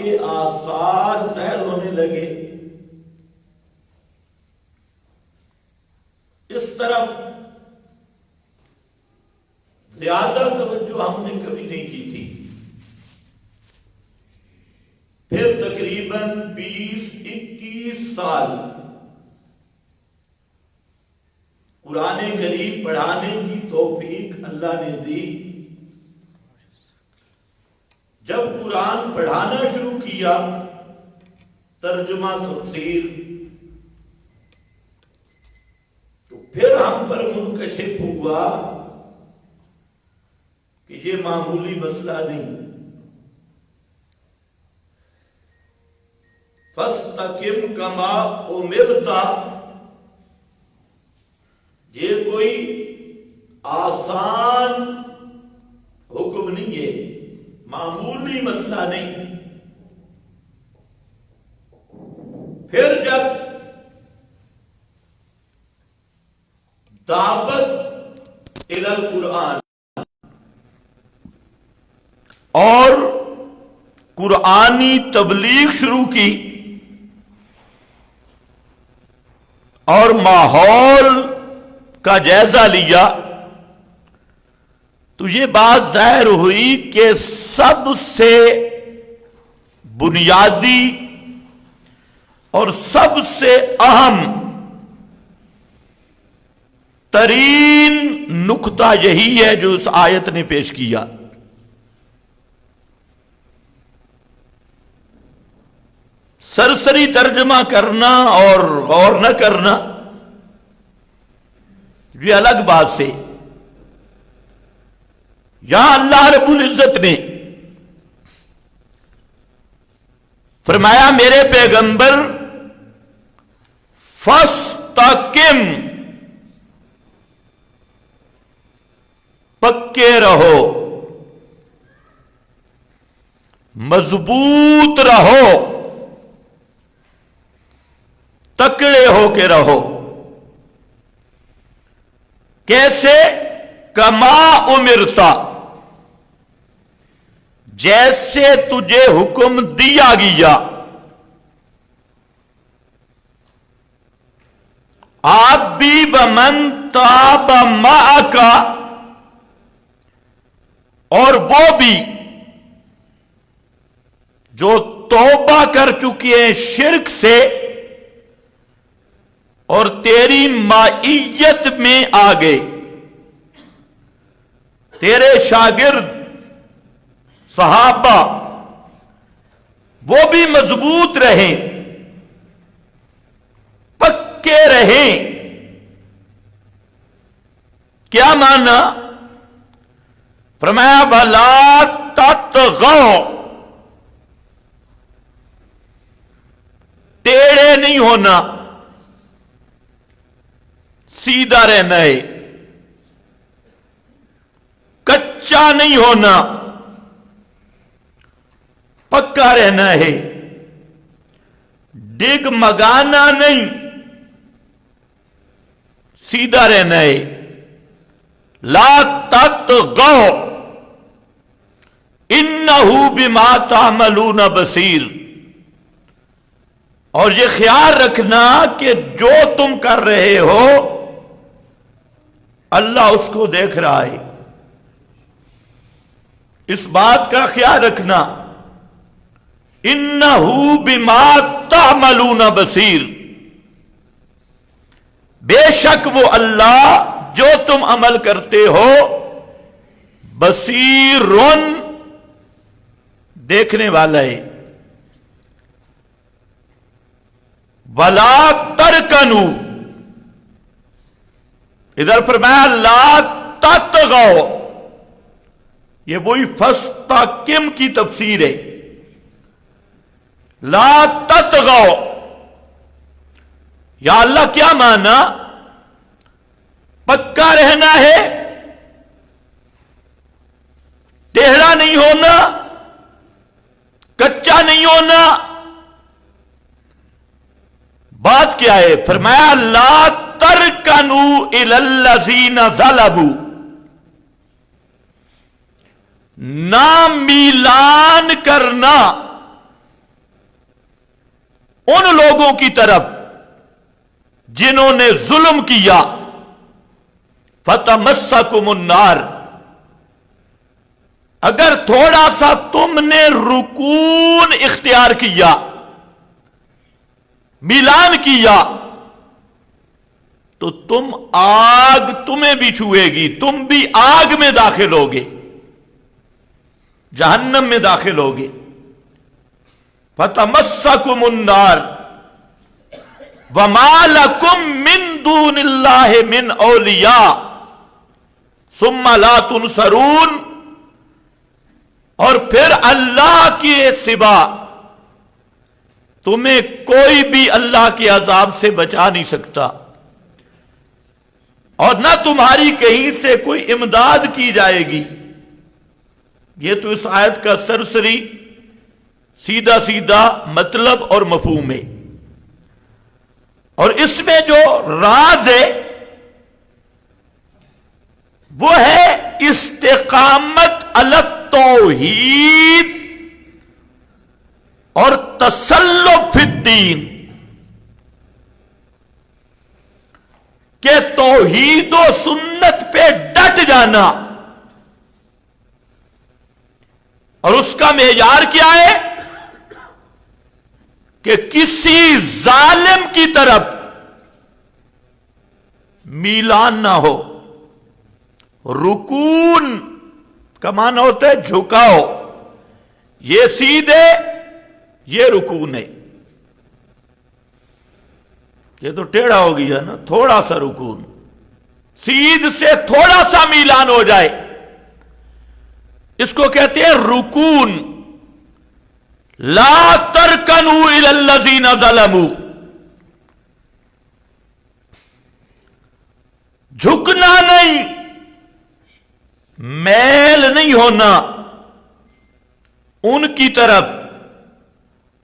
کے آثار ظاہر ہونے لگے، اس طرف زیادہ توجہ ہم نے کبھی نہیں کی تھی۔ پھر تقریباً 20-21 سال قرآن کریم پڑھانے کی توفیق اللہ نے دی۔ جب قرآن پڑھانا شروع کیا، ترجمہ تفسیر، تو پھر ہم پر منکشف ہوا کہ یہ معمولی مسئلہ نہیں۔ فَاسْتَقِمْ كَمَا أُمِرْتَ، یہ کوئی آسان حکم نہیں ہے، معمولی مسئلہ نہیں۔ پھر جب دعوت الی القرآن اور قرآنی تبلیغ شروع کی اور ماحول کا جائزہ لیا، تو یہ بات ظاہر ہوئی کہ سب سے بنیادی اور سب سے اہم ترین نکتہ یہی ہے جو اس آیت نے پیش کیا۔ سرسری ترجمہ کرنا اور غور نہ کرنا یہ الگ بات سے، یہاں اللہ رب العزت نے فرمایا میرے پیغمبر فاستقم، پکے رہو، مضبوط رہو، تکڑے ہو کے رہو۔ کیسے؟ کما امرتا، جیسے تجھے حکم دیا گیا۔ آپ بھی بمن تاب معک، اور وہ بھی جو توبہ کر چکے ہیں شرک سے اور تیری معیت میں آ گئے، تیرے شاگرد صحابہ وہ بھی مضبوط رہیں، پکے رہیں۔ کیا معنی؟ فرمایا بھلا تطغوا، ٹیڑھے نہیں ہونا، سیدھا رہنا ہے، کچا نہیں ہونا، پکا رہنا ہے، ڈگمگانا نہیں، سیدھا رہنا ہے۔ لا تطغوا انہ بما تعملون بصیر، اور یہ خیال رکھنا کہ جو تم کر رہے ہو اللہ اس کو دیکھ رہا ہے۔ اس بات کا خیال رکھنا، انہ بما تعملون بصیر، بے شک وہ اللہ جو تم عمل کرتے ہو بصیرن، دیکھنے والا ہے۔ ولا ترکنوا، ادھر فرمایا لا تطغوا، یہ وہی فاستقم کی تفسیر ہے۔ لا تطغوا، یا اللہ کیا معنی؟ پکا رہنا ہے، ٹیڑھا نہیں ہونا، کچا نہیں ہونا۔ بات کیا ہے؟ فرمایا لا ترکنوا الی الذین ظلموا، نہ میلان کرنا ان لوگوں کی طرف جنہوں نے ظلم کیا، فتمسکم النار، اگر تھوڑا سا تم نے رکون اختیار کیا، میلان کیا، تو تم آگ تمہیں بھی چھوئے گی، تم بھی آگ میں داخل ہوگے، جہنم میں داخل ہوگے۔ فتمسکم النار وما لکم من دون اللہ من اولیاء ثم لا تنصرون، اور پھر اللہ کے سوا تمہیں کوئی بھی اللہ کے عذاب سے بچا نہیں سکتا، اور نہ تمہاری کہیں سے کوئی امداد کی جائے گی۔ یہ تو اس آیت کا سرسری سیدھا سیدھا مطلب اور مفہوم ہے، اور اس میں جو راز ہے وہ ہے استقامت علی التوحید اور تسلب فی الدین، کہ توحید و سنت پہ ڈٹ جانا، اور اس کا معیار کیا ہے کہ کسی ظالم کی طرف میلان نہ ہو۔ رکون کا معنی ہوتا ہے جھکاؤ، یہ سیدھے، یہ رکون ہے، یہ تو ٹیڑھا ہو گیا نا، تھوڑا سا رکون، سیدھ سے تھوڑا سا میلان ہو جائے، اس کو کہتے ہیں رکون۔ لا ترکنوا الی الذین ظلموا، جھکنا نہیں، میل نہیں ہونا ان کی طرف،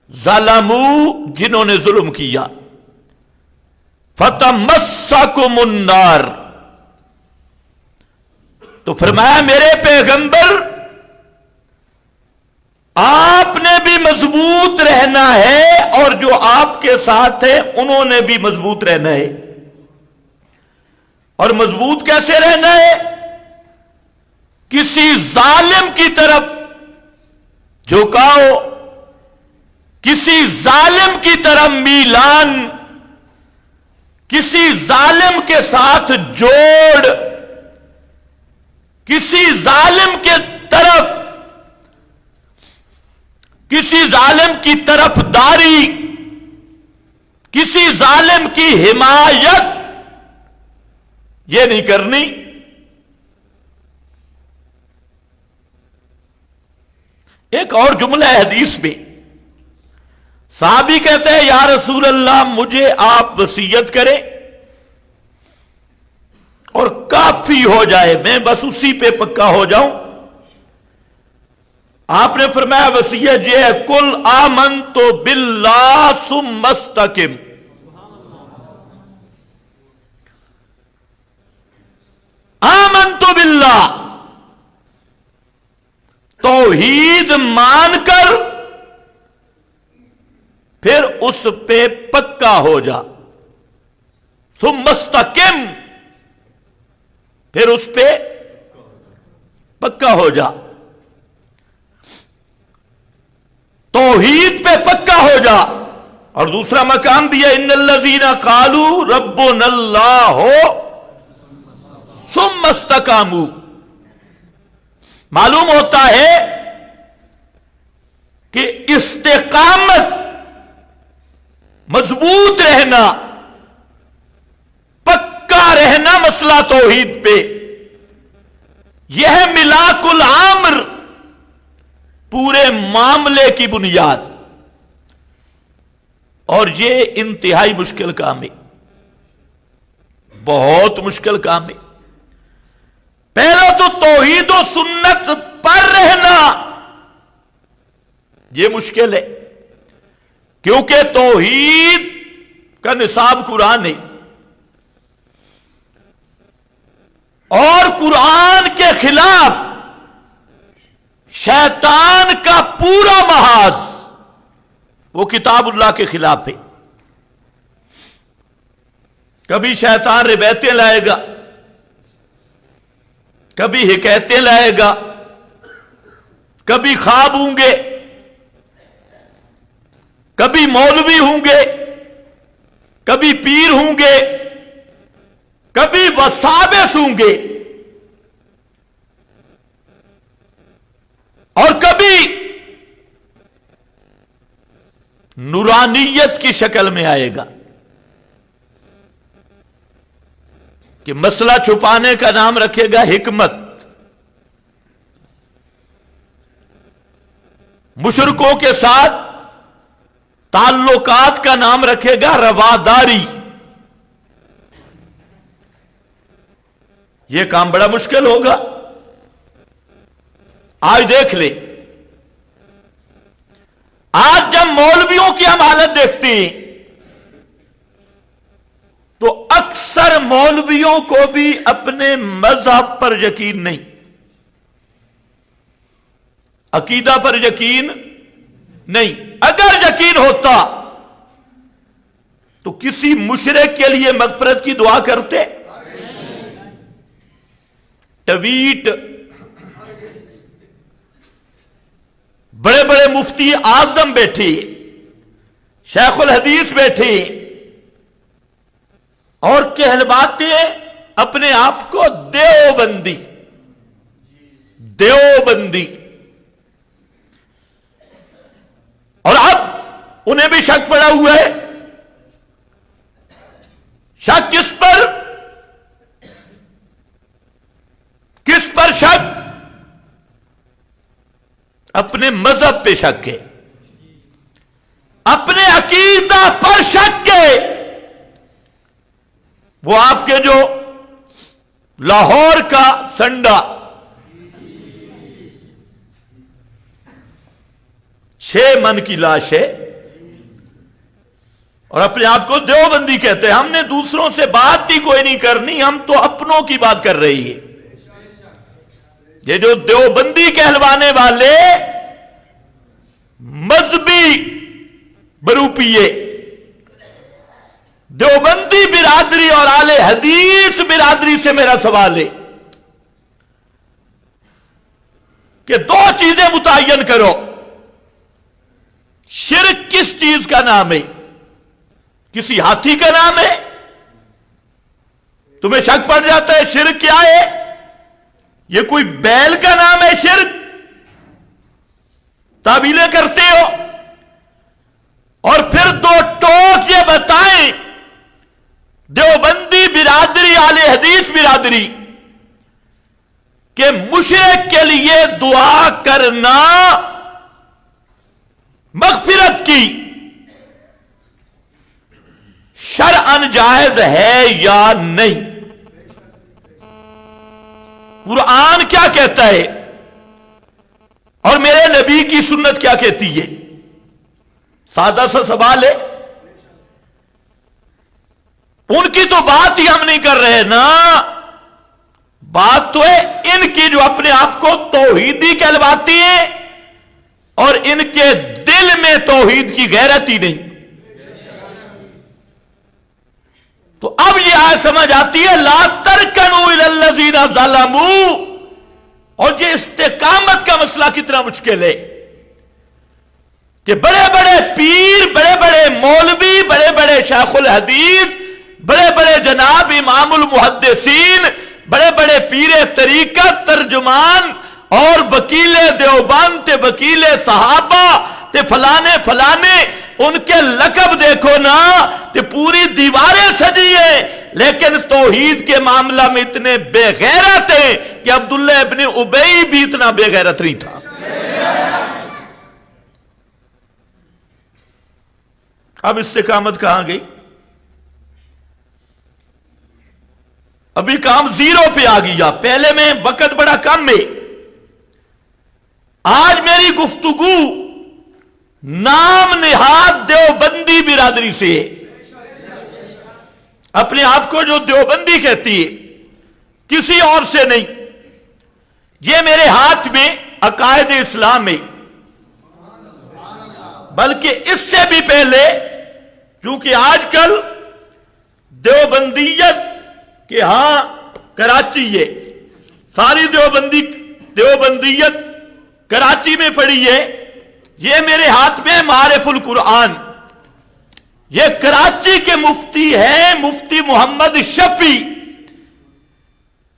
ظلموا جنہوں نے ظلم کیا، فتمسکم النار، تو فرمایا میرے پیغمبر آپ نے بھی مضبوط رہنا ہے، اور جو آپ کے ساتھ ہیں انہوں نے بھی مضبوط رہنا ہے۔ اور مضبوط کیسے رہنا ہے؟ کسی ظالم کی طرف جھکاؤ، کسی ظالم کی طرف میلان، کسی ظالم کے ساتھ جوڑ، کسی ظالم کے طرف، کسی ظالم کی طرف داری، کسی ظالم کی حمایت یہ نہیں کرنی۔ ایک اور جملہ ہے حدیث میں، صحابی کہتے ہیں یا رسول اللہ مجھے آپ وصیت کریں اور کافی ہو جائے، میں بس اسی پہ پکا ہو جاؤں۔ آپ نے فرمایا وصیت یہ ہے، قل آمنت باللہ ثم استقم، آمنت باللہ، توحید مان کر پھر اس پہ پکا ہو جا، ثم استقم، پھر اس پہ پکا ہو جا، توحید پہ پکا ہو جا۔ اور دوسرا مقام بھی ہے ان الذین قالوا ربنا اللہ ثم استقاموا، معلوم ہوتا ہے کہ استقامت، مضبوط رہنا، پکا رہنا مسئلہ توحید پہ، یہ ہے ملاک الامر، پورے معاملے کی بنیاد، اور یہ انتہائی مشکل کام ہے، بہت مشکل کام ہے۔ پہلا تو توحید و سنت پر رہنا یہ مشکل ہے، کیونکہ توحید کا نصاب قرآن ہے، اور قرآن کے خلاف شیطان کا پورا محاذ وہ کتاب اللہ کے خلاف ہے۔ کبھی شیطان روایتیں لائے گا، کبھی حکایتیں لائے گا، کبھی خواب ہوں گے، کبھی مولوی ہوں گے، کبھی پیر ہوں گے، کبھی وسابس ہوں گے، اور کبھی نورانیت کی شکل میں آئے گا کہ مسئلہ چھپانے کا نام رکھے گا حکمت، مشرکوں کے ساتھ تعلقات کا نام رکھے گا رواداری۔ یہ کام بڑا مشکل ہوگا۔ آج دیکھ لیں، آج جب مولویوں کی ہم حالت دیکھتے ہیں تو اکثر مولویوں کو بھی اپنے مذہب پر یقین نہیں، عقیدہ پر یقین نہیں۔ اگر یقین ہوتا تو کسی مشرک کے لیے مغفرت کی دعا کرتے؟ ٹویٹ بڑے بڑے مفتی اعظم بیٹھے، شیخ الحدیث بیٹھے اور کہلواتے اپنے آپ کو دیوبندی، دیوبندی، اور اب انہیں بھی شک پڑا ہوا ہے۔ شک کس پر؟ کس پر شک؟ اپنے مذہب پہ شک ہے، اپنے عقیدہ پر شک ہے۔ وہ آپ کے جو لاہور کا سنڈا 6 من کی لاش ہے اور اپنے آپ کو دیوبندی کہتے ہیں۔ ہم نے دوسروں سے بات ہی کوئی نہیں کرنی، ہم تو اپنوں کی بات کر رہی ہے۔ یہ جو دیوبندی کہلوانے والے مذہبی بروپیے، دیوبندی برادری اور اہل حدیث برادری سے میرا سوال ہے کہ 2 چیزیں متعین کرو۔ شرک کس چیز کا نام ہے؟ کسی ہاتھی کا نام ہے؟ تمہیں شک پڑ جاتا ہے شرک کیا ہے؟ یہ کوئی بیل کا نام ہے شرک؟ تعویلیں کرتے ہو؟ اور پھر 2 ٹوک یہ بتائیں، دیوبندی برادری اہل حدیث برادری کہ مشرک کے لیے دعا کرنا مغفرت کی شرعاً جائز ہے یا نہیں؟ قرآن کیا کہتا ہے اور میرے نبی کی سنت کیا کہتی ہے؟ سادہ سا سوال ہے۔ ان کی تو بات ہی ہم نہیں کر رہے نا، بات تو ہے ان کی جو اپنے آپ کو توحیدی کہلواتی ہیں اور ان کے دل میں توحید کی غیرت ہی نہیں۔ تو اب یہ آیت سمجھ آتی ہے لا ترکنوا الی الذین ظلموا، اور یہ استقامت کا مسئلہ کتنا مشکل ہے کہ بڑے بڑے پیر، بڑے بڑے مولوی، بڑے بڑے شیخ الحدیث، بڑے بڑے جناب امام المحدثین، بڑے بڑے پیر طریقت، ترجمان اور وکیل دیوبند تے وکیل صحابہ تے فلانے فلانے، ان کے لقب دیکھو نا تے پوری دیواریں سجی ہیں، لیکن توحید کے معاملہ میں اتنے بے غیرت ہیں کہ عبداللہ ابن ابی بھی اتنا بے غیرت نہیں تھا۔ اب استقامت کہاں گئی؟ ابھی کام 0 پہ آ گیا، پہلے میں وقت بڑا کم ہے۔ آج میری گفتگو نام نہاد دیوبندی برادری سے ہے، اپنے آپ کو جو دیوبندی کہتی ہے، کسی اور سے نہیں۔ یہ میرے ہاتھ میں عقائد اسلام ہے، بلکہ اس سے بھی پہلے، کیونکہ آج کل دیوبندیت کہ ہاں کراچی ہے، ساری دیوبندیت کراچی میں پڑی ہے، یہ میرے ہاتھ میں معارف القرآن، یہ کراچی کے مفتی ہیں مفتی محمد شفیع،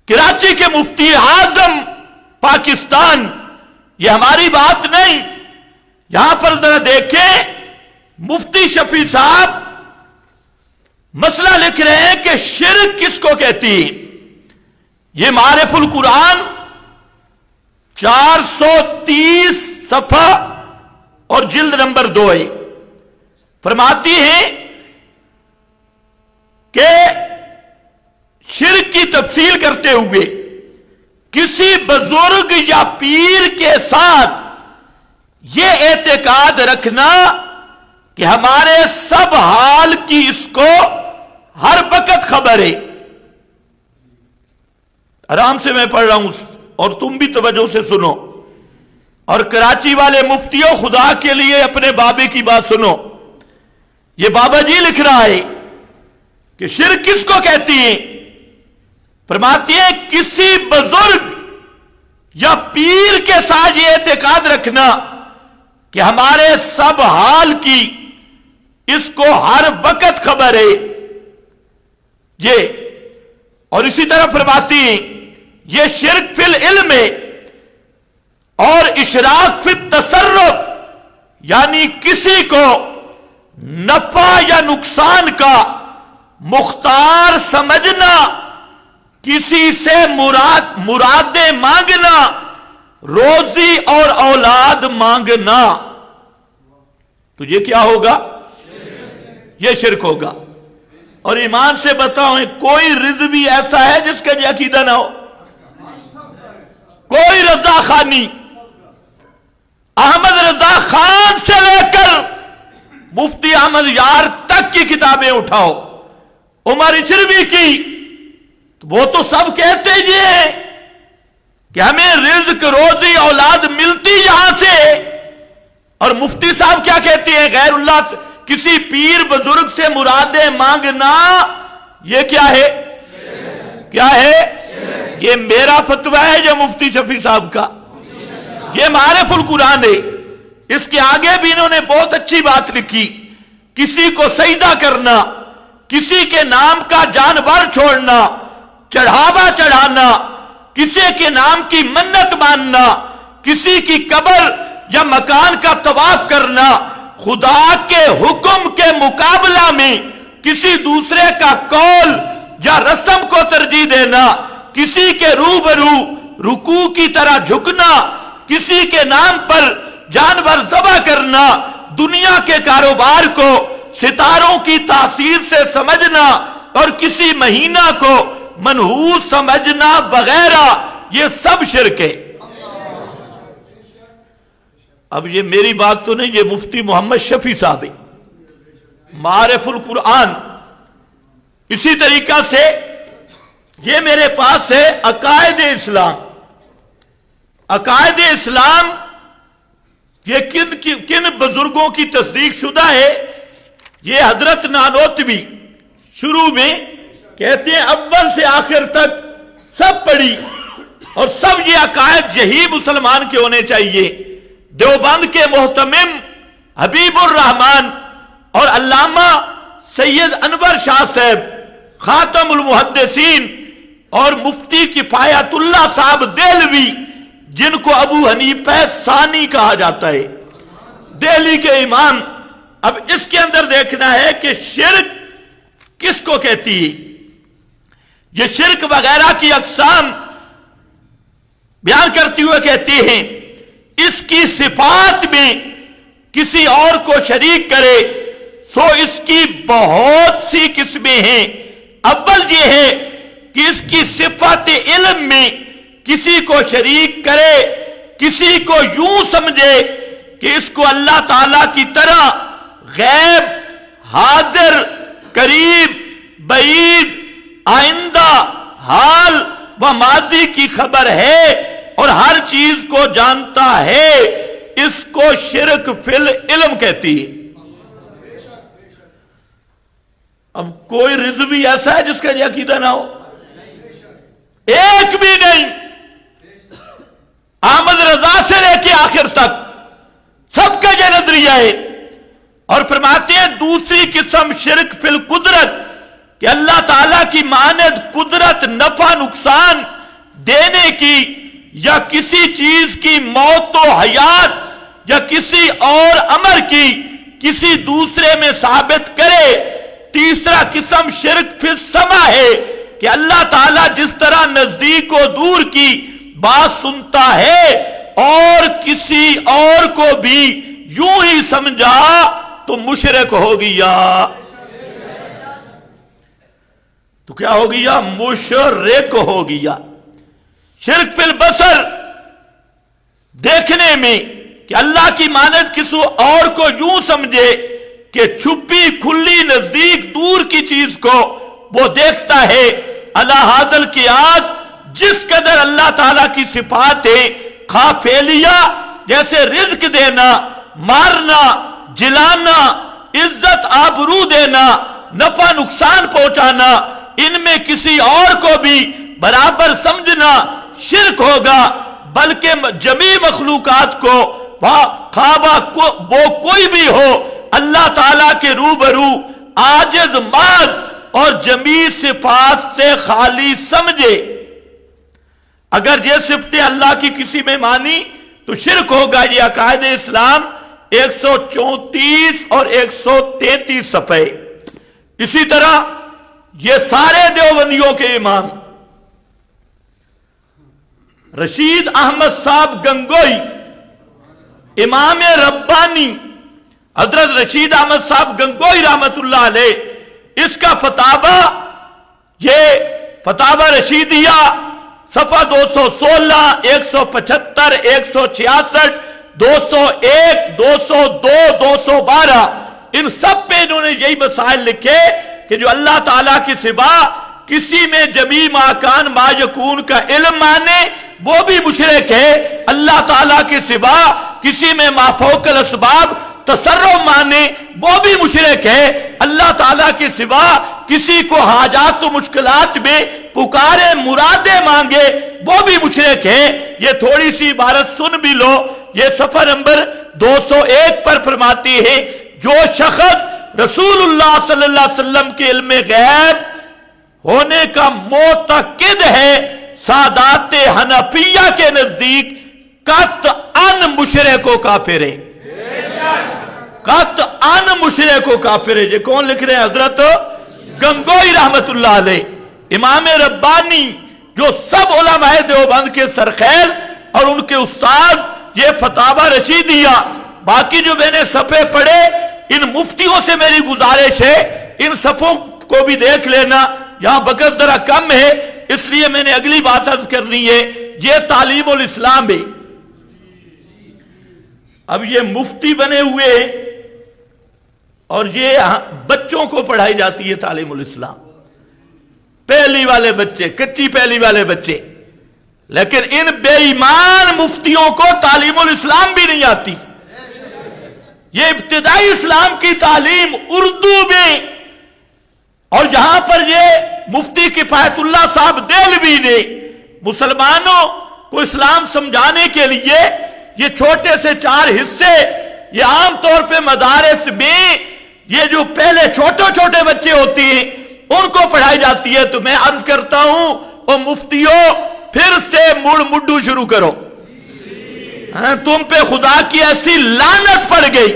کراچی کے مفتی اعظم پاکستان، یہ ہماری بات نہیں۔ یہاں پر ذرا دیکھیں مفتی شفیع صاحب مسئلہ لکھ رہے ہیں کہ شرک کس کو کہتی ہے۔ یہ معارف القرآن 430 صفحہ اور جلد نمبر 2 ہے، فرماتی ہیں کہ شرک کی تفصیل کرتے ہوئے کسی بزرگ یا پیر کے ساتھ یہ اعتقاد رکھنا کہ ہمارے سب حال کی اس کو ہر وقت خبر ہے۔ آرام سے میں پڑھ رہا ہوں اور تم بھی توجہ سے سنو، اور کراچی والے مفتیوں خدا کے لیے اپنے بابے کی بات سنو۔ یہ بابا جی لکھ رہا ہے کہ شرک کس کو کہتی ہیں، فرماتی ہے کسی بزرگ یا پیر کے ساتھ یہ اعتقاد رکھنا کہ ہمارے سب حال کی اس کو ہر وقت خبر ہے۔ یہ اور اسی طرح فرماتی ہیں یہ شرک فی العلم ہے اور اشراک فی التصرف، یعنی کسی کو نفع یا نقصان کا مختار سمجھنا، کسی سے مرادیں مانگنا، روزی اور اولاد مانگنا، تو یہ کیا ہوگا؟ یہ شرک ہوگا۔ اور ایمان سے بتاؤں کوئی رضوی ایسا ہے جس کا یہ عقیدہ نہ ہو؟ کوئی رضا خانی، احمد رضا خان سے لے کر مفتی احمد یار تک کی کتابیں اٹھاؤ، عمر اچھروی کی، تو وہ تو سب کہتے یہ ہیں کہ ہمیں رزق روزی اولاد ملتی یہاں سے، اور مفتی صاحب کیا کہتے ہیں؟ غیر اللہ سے کسی پیر بزرگ سے مرادیں مانگنا یہ کیا ہے؟ کیا ہے؟ یہ میرا فتویٰ ہے یا مفتی شفیع صاحب کا؟ یہ معارف القرآن ہے۔ اس کے آگے بھی انہوں نے بہت اچھی بات لکھی، کسی کو سجدہ کرنا، کسی کے نام کا جانور چھوڑنا، چڑھاوا چڑھانا، کسی کے نام کی منت ماننا، کسی کی قبر یا مکان کا طواف کرنا، خدا کے حکم کے مقابلہ میں کسی دوسرے کا قول یا رسم کو ترجیح دینا، کسی کے روبرو رکوع کی طرح جھکنا، کسی کے نام پر جانور ذبح کرنا، دنیا کے کاروبار کو ستاروں کی تاثیر سے سمجھنا اور کسی مہینہ کو منحوس سمجھنا وغیرہ، یہ سب شرک ہے۔ اب یہ میری بات تو نہیں، یہ مفتی محمد شفیع صاحب ہے، معارف القرآن۔ اسی طریقہ سے یہ میرے پاس ہے عقائد اسلام۔ عقائد اسلام یہ کن بزرگوں کی تصدیق شدہ ہے؟ یہ حضرت نانوتوی شروع میں کہتے ہیں اول سے آخر تک سب پڑھی، اور سب یہ عقائد یہی مسلمان کے ہونے چاہیے۔ دیوبند کے محتمم حبیب الرحمان اور علامہ سید انور شاہ صاحب خاتم المحدثین اور مفتی کفایت اللہ صاحب دہلوی، جن کو ابو حنیفہ ثانی کہا جاتا ہے، دہلی کے امام۔ اب اس کے اندر دیکھنا ہے کہ شرک کس کو کہتی ہے۔ یہ شرک وغیرہ کی اقسام بیان کرتے ہوئے کہتے ہیں اس کی صفات میں کسی اور کو شریک کرے سو اس کی بہت سی قسمیں ہیں۔ اول یہ ہے کہ اس کی صفت علم میں کسی کو شریک کرے، کسی کو یوں سمجھے کہ اس کو اللہ تعالی کی طرح غیب، حاضر، قریب، بعید، آئندہ، حال و ماضی کی خبر ہے اور ہر چیز کو جانتا ہے، اس کو شرک فی العلم کہتی ہے۔ اب کوئی رضوی ایسا ہے جس کا یہ عقیدہ نہ ہو؟ ایک بھی نہیں. احمد رضا سے لے کے آخر تک سب کا یہ نظریہ ہے. اور فرماتے ہیں دوسری قسم شرک فی القدرت کہ اللہ تعالیٰ کی مانند قدرت نفع نقصان دینے کی یا کسی چیز کی موت و حیات یا کسی اور امر کی کسی دوسرے میں ثابت کرے. تیسرا قسم شرک فی السمع ہے کہ اللہ تعالیٰ جس طرح نزدیک و دور کی بات سنتا ہے اور کسی اور کو بھی یوں ہی سمجھا تو مشرک ہو گیا. تو کیا ہو گیا؟ مشرک ہو گیا. شرک فی البصر دیکھنے میں کہ اللہ کی مانند کسی اور کو یوں سمجھے کہ چھپی کھلی نزدیک دور کی چیز کو وہ دیکھتا ہے. اللہ حاضل قیاس جس قدر اللہ تعالیٰ کی صفات ہے خواہ پھیلیا جیسے رزق دینا، مارنا، جلانا، عزت آبرو دینا، نفع نقصان پہنچانا، ان میں کسی اور کو بھی برابر سمجھنا شرک ہوگا. بلکہ جمیع مخلوقات کو خواہ وہ کوئی بھی ہو اللہ تعالیٰ کے روبرو عاجز ماذ اور جمیع صفات سے خالی سمجھے. اگر یہ صفتیں اللہ کی کسی میں مانی تو شرک ہوگا. یہ عقائد اسلام 134 اور 133 صفحے. اسی طرح یہ سارے دیوبندیوں کے امام رشید احمد صاحب گنگوئی امام ربانی حضرت رشید احمد صاحب گنگوئی رحمت اللہ علیہ، اس کا فتاوی یہ فتاوی رشیدیہ صفحہ 216 175 166 201 202 212 ان سب پہ انہوں نے یہی مسائل لکھے کہ جو اللہ تعالیٰ کی سوا کسی میں جمیع ماکان ما یکون کا علم مانے وہ بھی مشرک ہے. اللہ تعالیٰ کے سوا کسی میں ما فوق الاسباب تصرف مانے وہ بھی مشرک ہے. اللہ تعالیٰ کے سوا کسی کو حاجات و مشکلات میں پکارے مرادیں مانگے وہ بھی مشرک ہے. یہ تھوڑی سی عبارت سن بھی لو. یہ صفحہ نمبر 201 پر فرماتی ہے جو شخص رسول اللہ صلی اللہ علیہ وسلم کے علم غیب ہونے کا معتقد ہے سادات حنفیہ کے نزدیک قطعاً مشرک و کافر ہے. قطعاً مشرک و کافر ہے. یہ کون لکھ رہے ہیں؟ حضرت گنگوئی رحمت اللہ علیہ امام ربانی جو سب علماء دیوبند کے سرخیل اور ان کے استاد. یہ فتاوی رشیدیہ. باقی جو میں نے صفحے پڑھے ان مفتیوں سے میری گزارش ہے ان صفوں کو بھی دیکھ لینا. یہاں وقت ذرا کم ہے اس لیے میں نے اگلی بات عرض کرنی ہے. یہ تعلیم الاسلام ہے. اب یہ مفتی بنے ہوئے اور یہ بچوں کو پڑھائی جاتی ہے تعلیم الاسلام. پہلی والے بچے، کچی پہلی والے بچے. لیکن ان بے ایمان مفتیوں کو تعلیم الاسلام بھی نہیں آتی. یہ ابتدائی اسلام کی تعلیم اردو میں، اور جہاں پر یہ مفتی کفایت اللہ صاحب دہلوی نے مسلمانوں کو اسلام سمجھانے کے لیے یہ چھوٹے سے 4 حصے یہ عام طور پہ مدارس میں یہ جو پہلے چھوٹے چھوٹے بچے ہوتے ہیں ان کو پڑھائی جاتی ہے. تو میں عرض کرتا ہوں او مفتیوں پھر سے مڈو شروع کرو. تم پہ خدا کی ایسی لعنت پڑ گئی،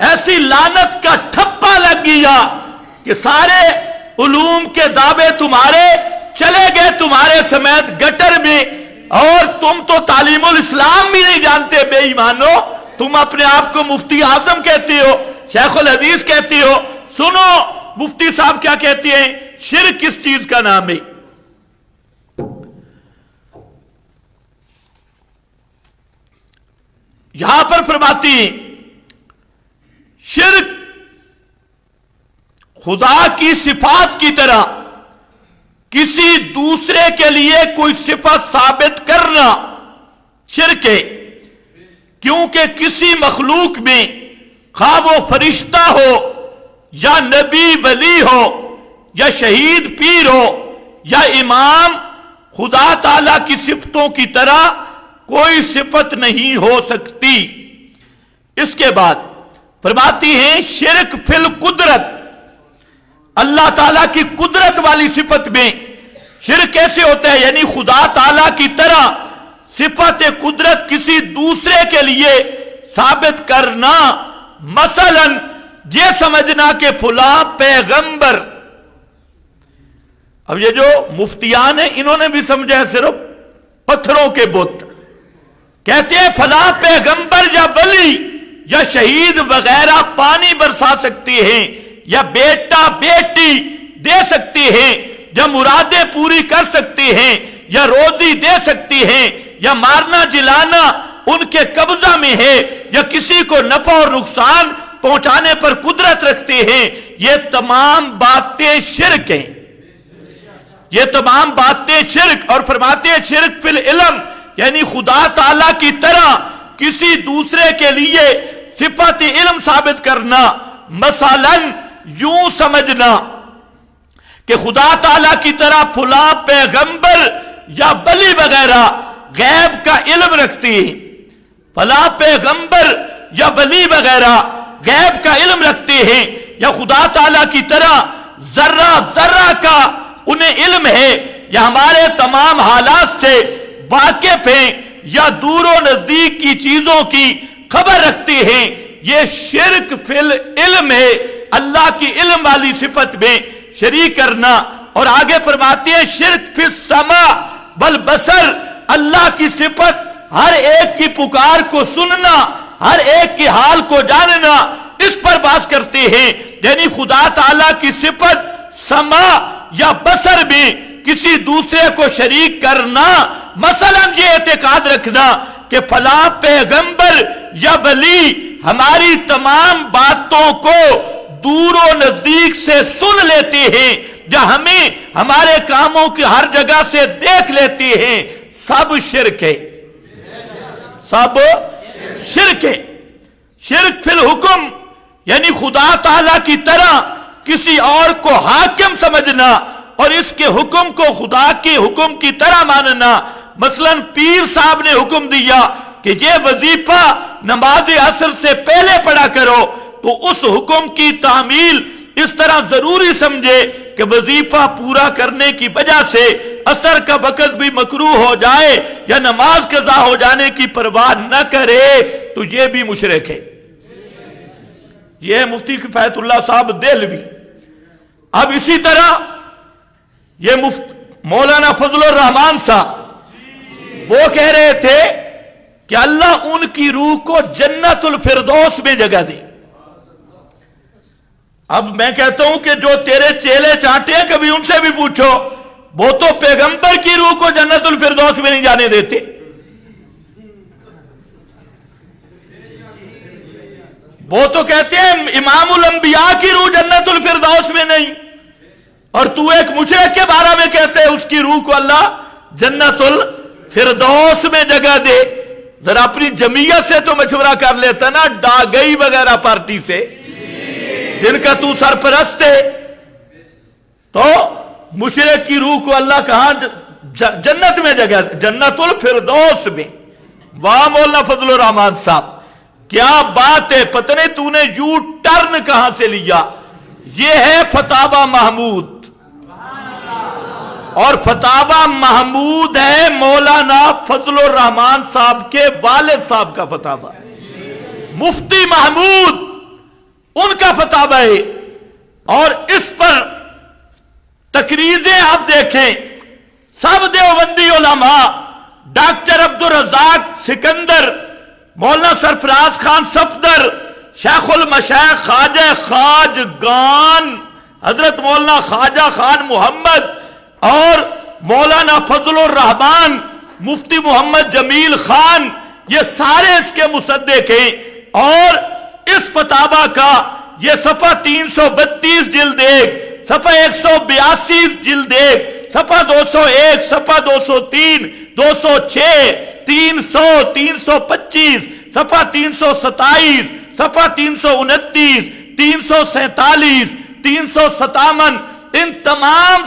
ایسی لعنت کا ٹھپا لگ گیا کہ سارے علوم کے دعوے تمہارے چلے گئے تمہارے سمیت گٹر میں، اور تم تو تعلیم الاسلام بھی نہیں جانتے. بے ایمانو، تم اپنے آپ کو مفتی اعظم کہتے ہو، شیخ الحدیث کہتے ہو. سنو مفتی صاحب کیا کہتے ہیں. شرک کس چیز کا نام ہے؟ یہاں پر فرماتی شرک خدا کی صفات کی طرح کسی دوسرے کے لیے کوئی صفت ثابت کرنا شرک ہے. کیونکہ کسی مخلوق میں خواہ وہ فرشتہ ہو یا نبی ولی ہو یا شہید پیر ہو یا امام، خدا تعالی کی صفتوں کی طرح کوئی صفت نہیں ہو سکتی۔ اس کے بعد فرماتی ہیں شرک فی القدرت، اللہ تعالیٰ کی قدرت والی صفت میں شرک کیسے ہوتا ہے؟ یعنی خدا تعالیٰ کی طرح صفت قدرت کسی دوسرے کے لیے ثابت کرنا، مثلا یہ سمجھنا کہ فلاں پیغمبر، اب یہ جو مفتیان ہیں انہوں نے بھی سمجھا ہے صرف پتھروں کے بت، کہتے ہیں فلاں پیغمبر یا ولی یا شہید وغیرہ پانی برسا سکتے ہیں، یا بیٹا بیٹی دے سکتے ہیں، یا مرادیں پوری کر سکتے ہیں، یا روزی دے سکتے ہیں، یا مارنا جلانا ان کے قبضہ میں ہے، یا کسی کو نفع اور نقصان پہنچانے پر قدرت رکھتے ہیں، یہ تمام باتیں شرک ہیں، یہ تمام باتیں شرک۔ اور فرماتے ہیں شرک فی العلم، یعنی خدا تعالی کی طرح کسی دوسرے کے لیے صفت علم ثابت کرنا، مثلا یوں سمجھنا کہ خدا تعالی کی طرح فلاں پیغمبر یا ولی وغیرہ غیب کا علم رکھتے ہیں، فلاں پیغمبر یا ولی وغیرہ غیب کا علم رکھتے ہیں، یا خدا تعالی کی طرح ذرہ ذرہ کا انہیں علم ہے، یا ہمارے تمام حالات سے واقف ہیں، یا دور و نزدیک کی چیزوں کی خبر رکھتے ہیں، یہ شرک فی العلم ہے، اللہ کی علم والی صفت میں شریک کرنا۔ اور آگے فرماتے ہیں شرک فی السماع والبصر، اللہ کی صفت ہر ایک کی پکار کو سننا، ہر ایک کی حال کو جاننا، اس پر بات کرتے ہیں، یعنی خدا تعالیٰ کی صفت سماع یا بصر میں کسی دوسرے کو شریک کرنا، مثلا یہ اعتقاد رکھنا کہ فلاں پیغمبر یا ولی ہماری تمام باتوں کو دور و نزدیک سے سن لیتے ہیں، یا ہمیں ہمارے کاموں کی ہر جگہ سے دیکھ لیتے ہیں، سب شرک ہے، سب شرک ہے۔ شرک فی الحکم، یعنی خدا تعالی کی طرح کسی اور کو حاکم سمجھنا اور اس کے حکم کو خدا کے حکم کی طرح ماننا، مثلا پیر صاحب نے حکم دیا کہ یہ وظیفہ نماز عصر سے پہلے پڑھا کرو، تو اس حکم کی تعمیل اس طرح ضروری سمجھے کہ وظیفہ پورا کرنے کی وجہ سے عصر کا وقت بھی مکروہ ہو جائے یا نماز قضا ہو جانے کی پرواہ نہ کرے، تو یہ بھی مشرک ہے۔ یہ مفتی کفایت اللہ صاحب دہلوی۔ اب اسی طرح یہ مولانا فضل الرحمان صاحب وہ کہہ رہے تھے کہ اللہ ان کی روح کو جنت الفردوس میں جگہ دے۔ اب میں کہتا ہوں کہ جو تیرے چیلے چانٹے ہیں کبھی ان سے بھی پوچھو، وہ تو پیغمبر کی روح کو جنت الفردوس میں نہیں جانے دیتے۔ وہ تو کہتے ہیں امام الانبیاء کی روح جنت الفردوس میں نہیں، اور تو ایک مشرک کے بارے میں کہتے ہیں اس کی روح کو اللہ جنت الفردوس میں جگہ دے۔ ذرا اپنی جمعیت سے تو مشورہ کر لیتا نا، ڈاگئی وغیرہ پارٹی سے جن کا تو سرپرست ہے، تو مشرک کی روح کو اللہ کہاں جنت میں جگہ، جنت الفردوس میں۔ واہ مولانا فضل الرحمان صاحب، کیا بات ہے! پتہ نہیں تو نے یو ٹرن کہاں سے لیا۔ یہ ہے فتاوی محمود، اور فتاوی محمود ہے مولانا فضل الرحمان صاحب کے والد صاحب کا فتاوی، مفتی محمود ان کا فتاوی ہے، اور اس پر تقریزیں آپ دیکھیں، سب دیوبندی علماء، ڈاکٹر عبدالرزاق سکندر، مولانا سرفراز خان صفدر، شیخ المشائخ خواجہ خواجگان حضرت مولانا خواجہ خان محمد، اور مولانا فضل الرحمان، مفتی محمد جمیل خان، یہ سارے اس کے مصدق ہیں۔ اور اس فتاوی کا یہ صفحہ 332 جلد 1، صفحہ 182 جلد 1، صفحہ 201، صفحہ 203، 206، 300، 325، صفحہ 327، صفحہ 329، 347, 357 ان تمام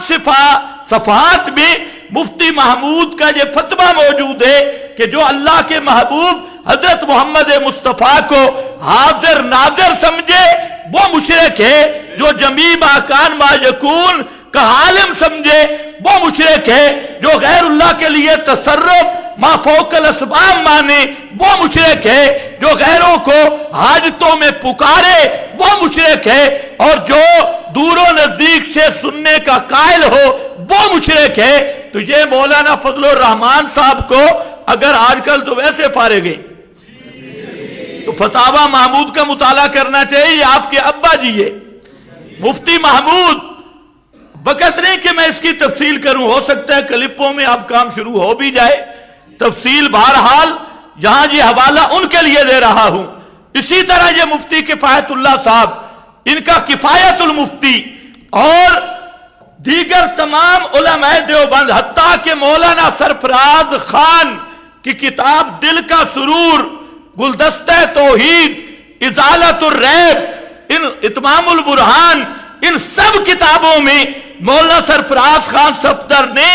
صفحات میں مفتی محمود کا یہ فتویٰ موجود ہے کہ جو اللہ کے محبوب حضرت محمد مصطفیٰ کو حاضر ناظر سمجھے وہ مشرک ہے، جو جمیع ما کان ما یکون کا عالم سمجھے وہ مشرک ہے، جو غیر اللہ کے لیے تصرف ما فوق الاسباب مانے وہ مشرک ہے، جو غیروں کو حاجتوں میں پکارے وہ مشرک ہے، اور جو دور و نزدیک سے سننے کا قائل ہو وہ مشرک ہے۔ تو یہ مولانا فضل الرحمان صاحب کو اگر آج کل تو ویسے فارغ ہیں تو فتاوی محمود کا مطالعہ کرنا چاہیے، یہ آپ کے ابا جی ہے مفتی محمود۔ وقت نہیں کہ میں اس کی تفصیل کروں، ہو سکتا ہے کلپوں میں اب کام شروع ہو بھی جائے تفصیل، بہرحال یہاں یہ حوالہ ان کے لیے دے رہا ہوں۔ اسی طرح یہ مفتی کفایت اللہ صاحب، ان کا کفایت المفتی اور دیگر تمام علماء دیوبند، حتیٰ کہ مولانا سرفراز خان کی کتاب دل کا سرور، گلدستہ توحید، ازالت الریب، اتمام البرہان، ان سب کتابوں میں مولانا سرفراز خان صفدر نے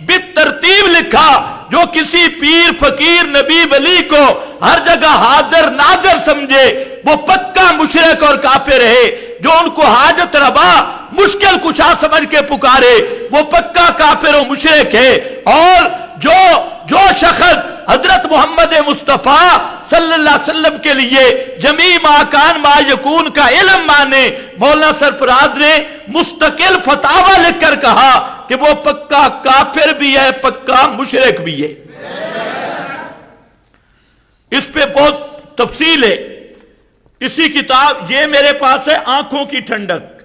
بالترتیب لکھا جو کسی پیر فقیر نبی ولی کو ہر جگہ حاضر ناظر سمجھے وہ پکا مشرک اور کافر ہے، جو ان کو حاجت روا مشکل کشا سمجھ کے پکارے وہ پکا کافر و مشرک ہے، اور جو شخص حضرت محمد مصطفیٰ صلی اللہ علیہ وسلم کے لیے جمیع ما کان ما یکون کا علم مانے، مولانا سرفراز نے مستقل فتاوی لکھ کر کہا کہ وہ پکا کافر بھی ہے، پکا مشرک بھی ہے۔ اس پہ بہت تفصیل ہے۔ اسی کتاب یہ میرے پاس ہے آنکھوں کی ٹھنڈک،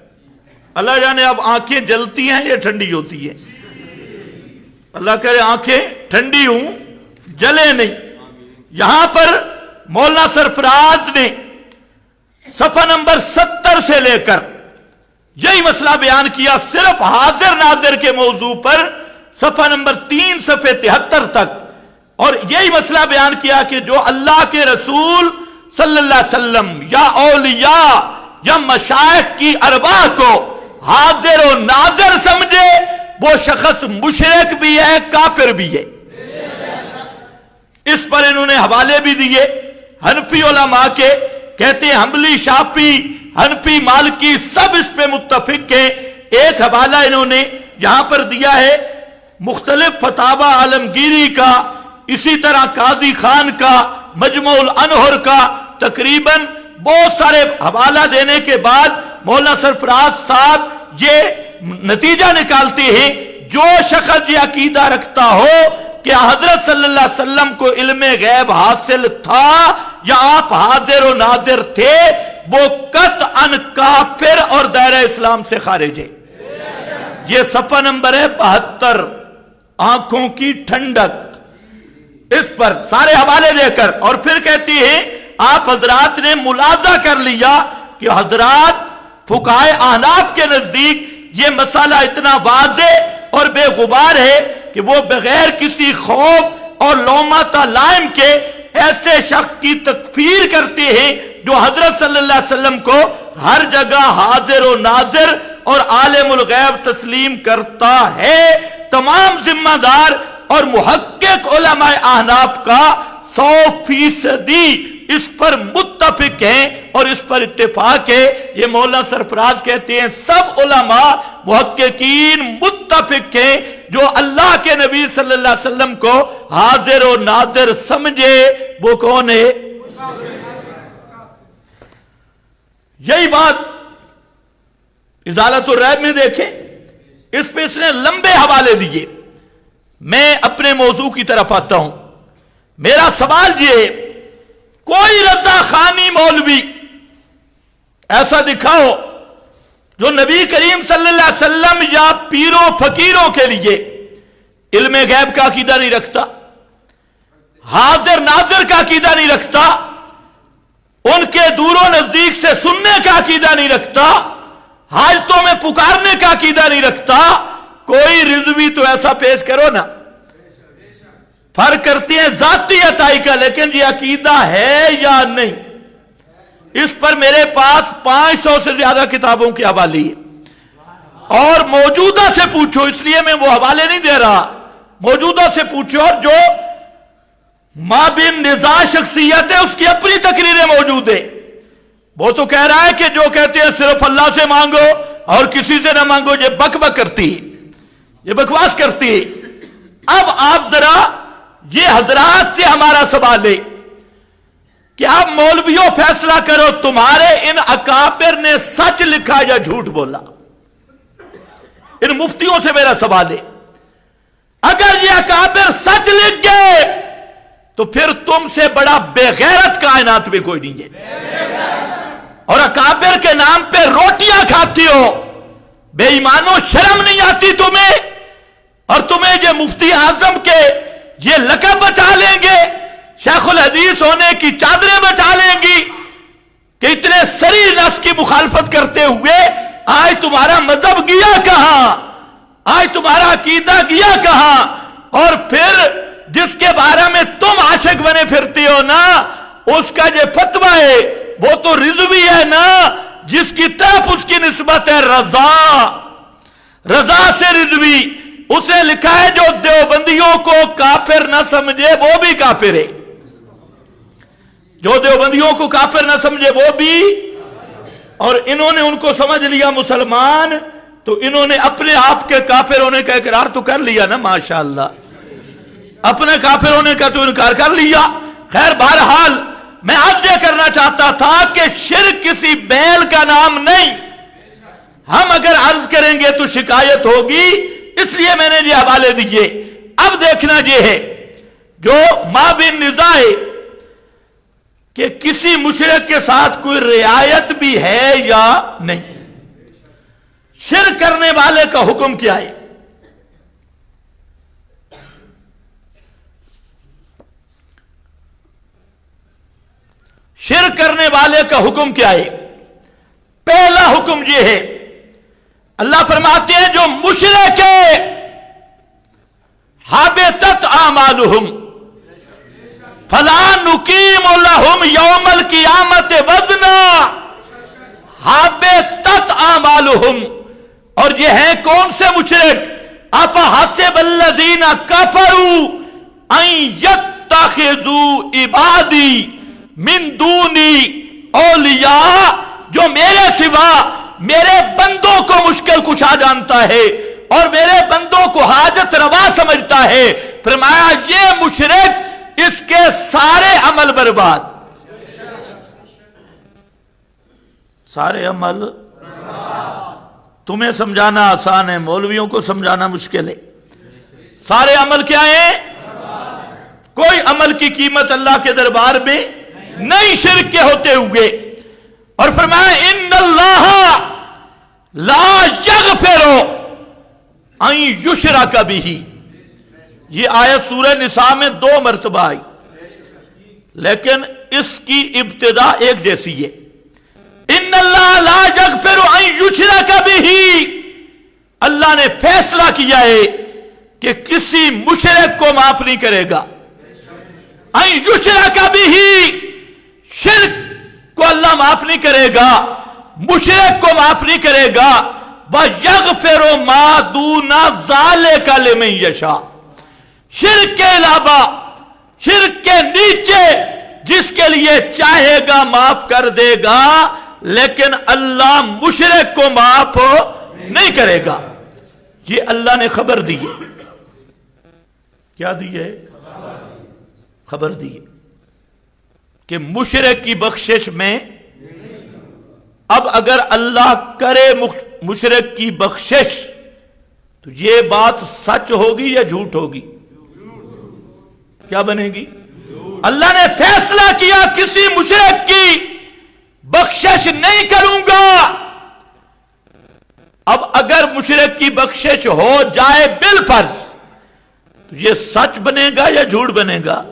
اللہ جانے اب آنکھیں جلتی ہیں یا ٹھنڈی ہوتی ہیں، اللہ کرے آنکھیں ٹھنڈی ہوں جلے نہیں۔ یہاں پر مولانا سرفراز نے صفحہ نمبر 70 سے لے کر یہی مسئلہ بیان کیا، صرف حاضر ناظر کے موضوع پر صفحہ نمبر 3 صفحہ 73 تک، اور یہی مسئلہ بیان کیا کہ جو اللہ کے رسول صلی اللہ علیہ وسلم یا اولیاء یا مشائخ کی ارواح کو حاضر و ناظر سمجھے وہ شخص مشرک بھی ہے، کافر بھی ہے۔ اس پر انہوں نے حوالے بھی دیے حنفی علماء کے، کہتے ہیں حنبلی، شافعی، حنفی، مالکی سب اس پہ متفق ہیں۔ ایک حوالہ انہوں نے یہاں پر دیا ہے مختلف فتاوی عالمگیری کا، اسی طرح قاضی خان کا، مجمع الانہر کا، تقریباً بہت سارے حوالہ دینے کے بعد مولانا سرفراز صاحب یہ نتیجہ نکالتے ہیں جو شخص یہ عقیدہ رکھتا ہو کہ حضرت صلی اللہ علیہ وسلم کو علم غیب حاصل تھا یا آپ حاضر و ناظر تھے وہ قطعاً کافر اور دائرہ اسلام سے خارج ہے۔ یہ صفحہ نمبر ہے 72 آنکھوں کی ٹھنڈک، اس پر سارے حوالے دے کر، اور پھر کہتی ہے آپ حضرات نے ملاحظہ کر لیا کہ حضرات فقہائے احناف کے نزدیک یہ مسئلہ اتنا واضح اور بے غبار ہے کہ وہ بغیر کسی خوف اور لومہ لائم کے ایسے شخص کی تکفیر کرتے ہیں جو حضرت صلی اللہ علیہ وسلم کو ہر جگہ حاضر و ناظر اور عالم الغیب تسلیم کرتا ہے۔ تمام ذمہ دار اور محقق علماء احناف کا 100% اس پر متفق ہیں اور اس پر اتفاق ہے۔ یہ مولانا سرفراز کہتے ہیں سب علماء محققین متفق ہیں جو اللہ کے نبی صلی اللہ علیہ وسلم کو حاضر و ناظر سمجھے وہ کون ہے؟ یہی بات ازالت الریب میں دیکھیں، اس پہ اس نے لمبے حوالے دیے۔ میں اپنے موضوع کی طرف آتا ہوں۔ میرا سوال یہ ہے کوئی رضا خانی مولوی ایسا دکھاؤ جو نبی کریم صلی اللہ علیہ وسلم یا پیروں فقیروں کے لیے علم غیب کا عقیدہ نہیں رکھتا، حاضر ناظر کا عقیدہ نہیں رکھتا، ان کے دور و نزدیک سے سننے کا عقیدہ نہیں رکھتا، حاجتوں میں پکارنے کا عقیدہ نہیں رکھتا۔ کوئی رضوی تو ایسا پیش کرو نا۔ فرق کرتے ہیں ذاتی عطائی کا، لیکن یہ عقیدہ ہے یا نہیں، اس پر میرے پاس 500 سے زیادہ کتابوں کی حوالے ہے، اور موجودہ سے پوچھو، اس لیے میں وہ حوالے نہیں دے رہا، موجودہ سے پوچھو، جو مابین نزاع شخصیت ہے اس کی اپنی تقریریں موجود ہے۔ وہ تو کہہ رہا ہے کہ جو کہتے ہیں صرف اللہ سے مانگو اور کسی سے نہ مانگو، یہ بک بک کرتی ہے، یہ بکواس کرتی ہے۔ اب آپ ذرا یہ حضرات سے ہمارا سوال ہے کہ آپ مولویوں فیصلہ کرو، تمہارے ان اکابر نے سچ لکھا یا جھوٹ بولا؟ ان مفتیوں سے میرا سوال ہے، اگر یہ اکابر سچ لکھ گئے تو پھر تم سے بڑا بے غیرت کائنات میں کوئی نہیں ہے، اور اکابر کے نام پہ روٹیاں کھاتی ہو، بے ایمانو شرم نہیں آتی تمہیں؟ اور تمہیں یہ مفتی اعظم کے یہ لقب بچا لیں گے، شیخ الحدیث ہونے کی چادریں بچا لیں گی کہ اتنے سری نس کی مخالفت کرتے ہوئے آج تمہارا مذہب گیا کہاں، آج تمہارا عقیدہ گیا کہاں؟ اور پھر جس کے بارے میں تم عاشق بنے پھرتی ہو نا، اس کا یہ فتویٰ ہے وہ تو رضوی ہے نا، جس کی طرف اس کی نسبت ہے رضا، رضا سے رضوی۔ اس نے لکھا ہے جو دیوبندیوں کو کافر نہ سمجھے وہ بھی کافر ہے، جو دیوبندیوں کو کافر نہ سمجھے وہ بھی، اور انہوں نے ان کو سمجھ لیا مسلمان، تو انہوں نے اپنے آپ کے کافر ہونے کا اقرار تو کر لیا نا، ماشاءاللہ اپنے کافر ہونے کا تو انکار کر لیا۔ خیر بہرحال میں عرض یہ کرنا چاہتا تھا کہ شرک کسی بیل کا نام نہیں، ہم اگر عرض کریں گے تو شکایت ہوگی، اس لیے میں نے یہ حوالے دیے۔ اب دیکھنا یہ ہے جو مابین نزاع ہے کہ کسی مشرک کے ساتھ کوئی رعایت بھی ہے یا نہیں، شرک کرنے والے کا حکم کیا ہے؟ شرک کرنے والے کا حکم کیا ہے؟ پہلا حکم یہ ہے، اللہ فرماتے ہیں جو مشرک ہے حابطت اعمالہم فلا نقیم لہم یوم القیامت وزنا، حابطت اعمالہم، اور یہ ہیں کون سے مشرک؟ افحسب الذین کفروا ان یتخذوا عبادی من دونی اولیاء، جو میرے سوا میرے بندوں کو مشکل کشا جانتا ہے اور میرے بندوں کو حاجت روا سمجھتا ہے، فرمایا یہ مشرک، اس کے سارے عمل برباد، سارے عمل۔ تمہیں سمجھانا آسان ہے، مولویوں کو سمجھانا مشکل ہے۔ سارے عمل کیا ہیں؟ کوئی عمل کی قیمت اللہ کے دربار میں نہیں شرک کے ہوتے ہوئے۔ اور فرمایا ان اللہ لا یغفر ان یشرک بہ، یہ آیت سورہ نساء میں 2 مرتبہ آئی، لیکن اس کی ابتدا ایک جیسی ہے، ان اللہ لا یغفر ان یشرک بہ، اللہ نے فیصلہ کیا ہے کہ کسی مشرک کو معاف نہیں کرے گا، ان یشرک بہ، شرک کو اللہ معاف نہیں کرے گا، مشرک کو معاف نہیں کرے گا، وَيَغْفِرُ مَا دُونَ ذَلِكَ لِمَن يَشَاءُ، شرک کے علاوہ، شرک کے نیچے جس کے لیے چاہے گا معاف کر دے گا، لیکن اللہ مشرک کو معاف نہیں کرے گا۔ یہ اللہ نے خبر دی ہے، کیا دی ہے؟ خبر دی ہے کہ مشرک کی بخشش میں، اب اگر اللہ کرے مشرک کی بخشش تو یہ بات سچ ہوگی یا جھوٹ ہوگی؟ کیا بنے گی؟ اللہ نے فیصلہ کیا کسی مشرک کی بخشش نہیں کروں گا۔ اب اگر مشرک کی بخشش ہو جائے بالفرض تو یہ سچ بنے گا یا جھوٹ بنے گا؟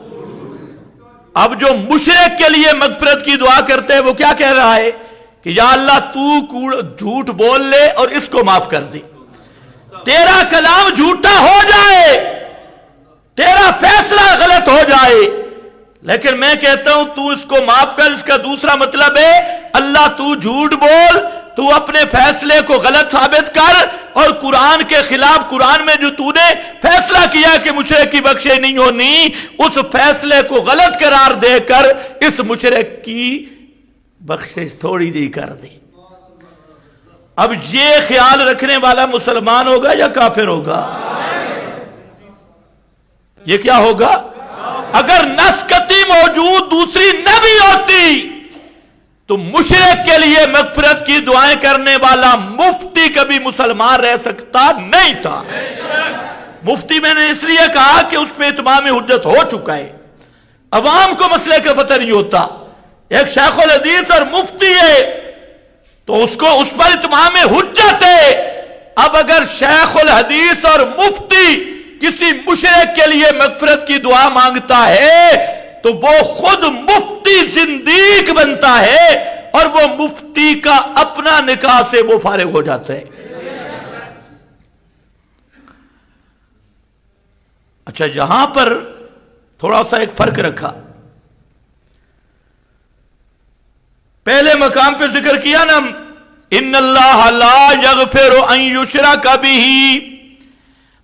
اب جو مشرک کے لیے مغفرت کی دعا کرتے ہیں وہ کیا کہہ رہا ہے کہ یا اللہ تو جھوٹ بول لے اور اس کو معاف کر دے، تیرا کلام جھوٹا ہو جائے، تیرا فیصلہ غلط ہو جائے، لیکن میں کہتا ہوں تو اس کو معاف کر. اس کا دوسرا مطلب ہے اللہ تو جھوٹ بول, تو اپنے فیصلے کو غلط ثابت کر, اور قرآن کے خلاف قرآن میں جو تو نے فیصلہ کیا کہ مشرک کی بخشش نہیں ہونی, اس فیصلے کو غلط قرار دے کر اس مشرک کی بخشش تھوڑی جی کر دے. اب یہ خیال رکھنے والا مسلمان ہوگا یا کافر ہوگا؟ یہ کیا ہوگا؟ اگر نسکتی موجود دوسری نبی ہوتی تو مشرک کے لیے مغفرت کی دعائیں کرنے والا مفتی کبھی مسلمان رہ سکتا نہیں تھا. مفتی میں نے اس لیے کہا کہ اس پہ اتمام حجت ہو چکا ہے, عوام کو مسئلے کا پتہ نہیں ہوتا. ایک شیخ الحدیث اور مفتی ہے تو اس پر اتمام حجت ہے. اب اگر شیخ الحدیث اور مفتی کسی مشرک کے لیے مغفرت کی دعا مانگتا ہے تو وہ خود مفتی زندیق بنتا ہے, اور وہ مفتی کا اپنا نکاح سے وہ فارغ ہو جاتا ہے. اچھا, یہاں پر تھوڑا سا ایک فرق رکھا. پہلے مقام پہ ذکر کیا نا, ان اللہ لا یغفر ان یشرک بہ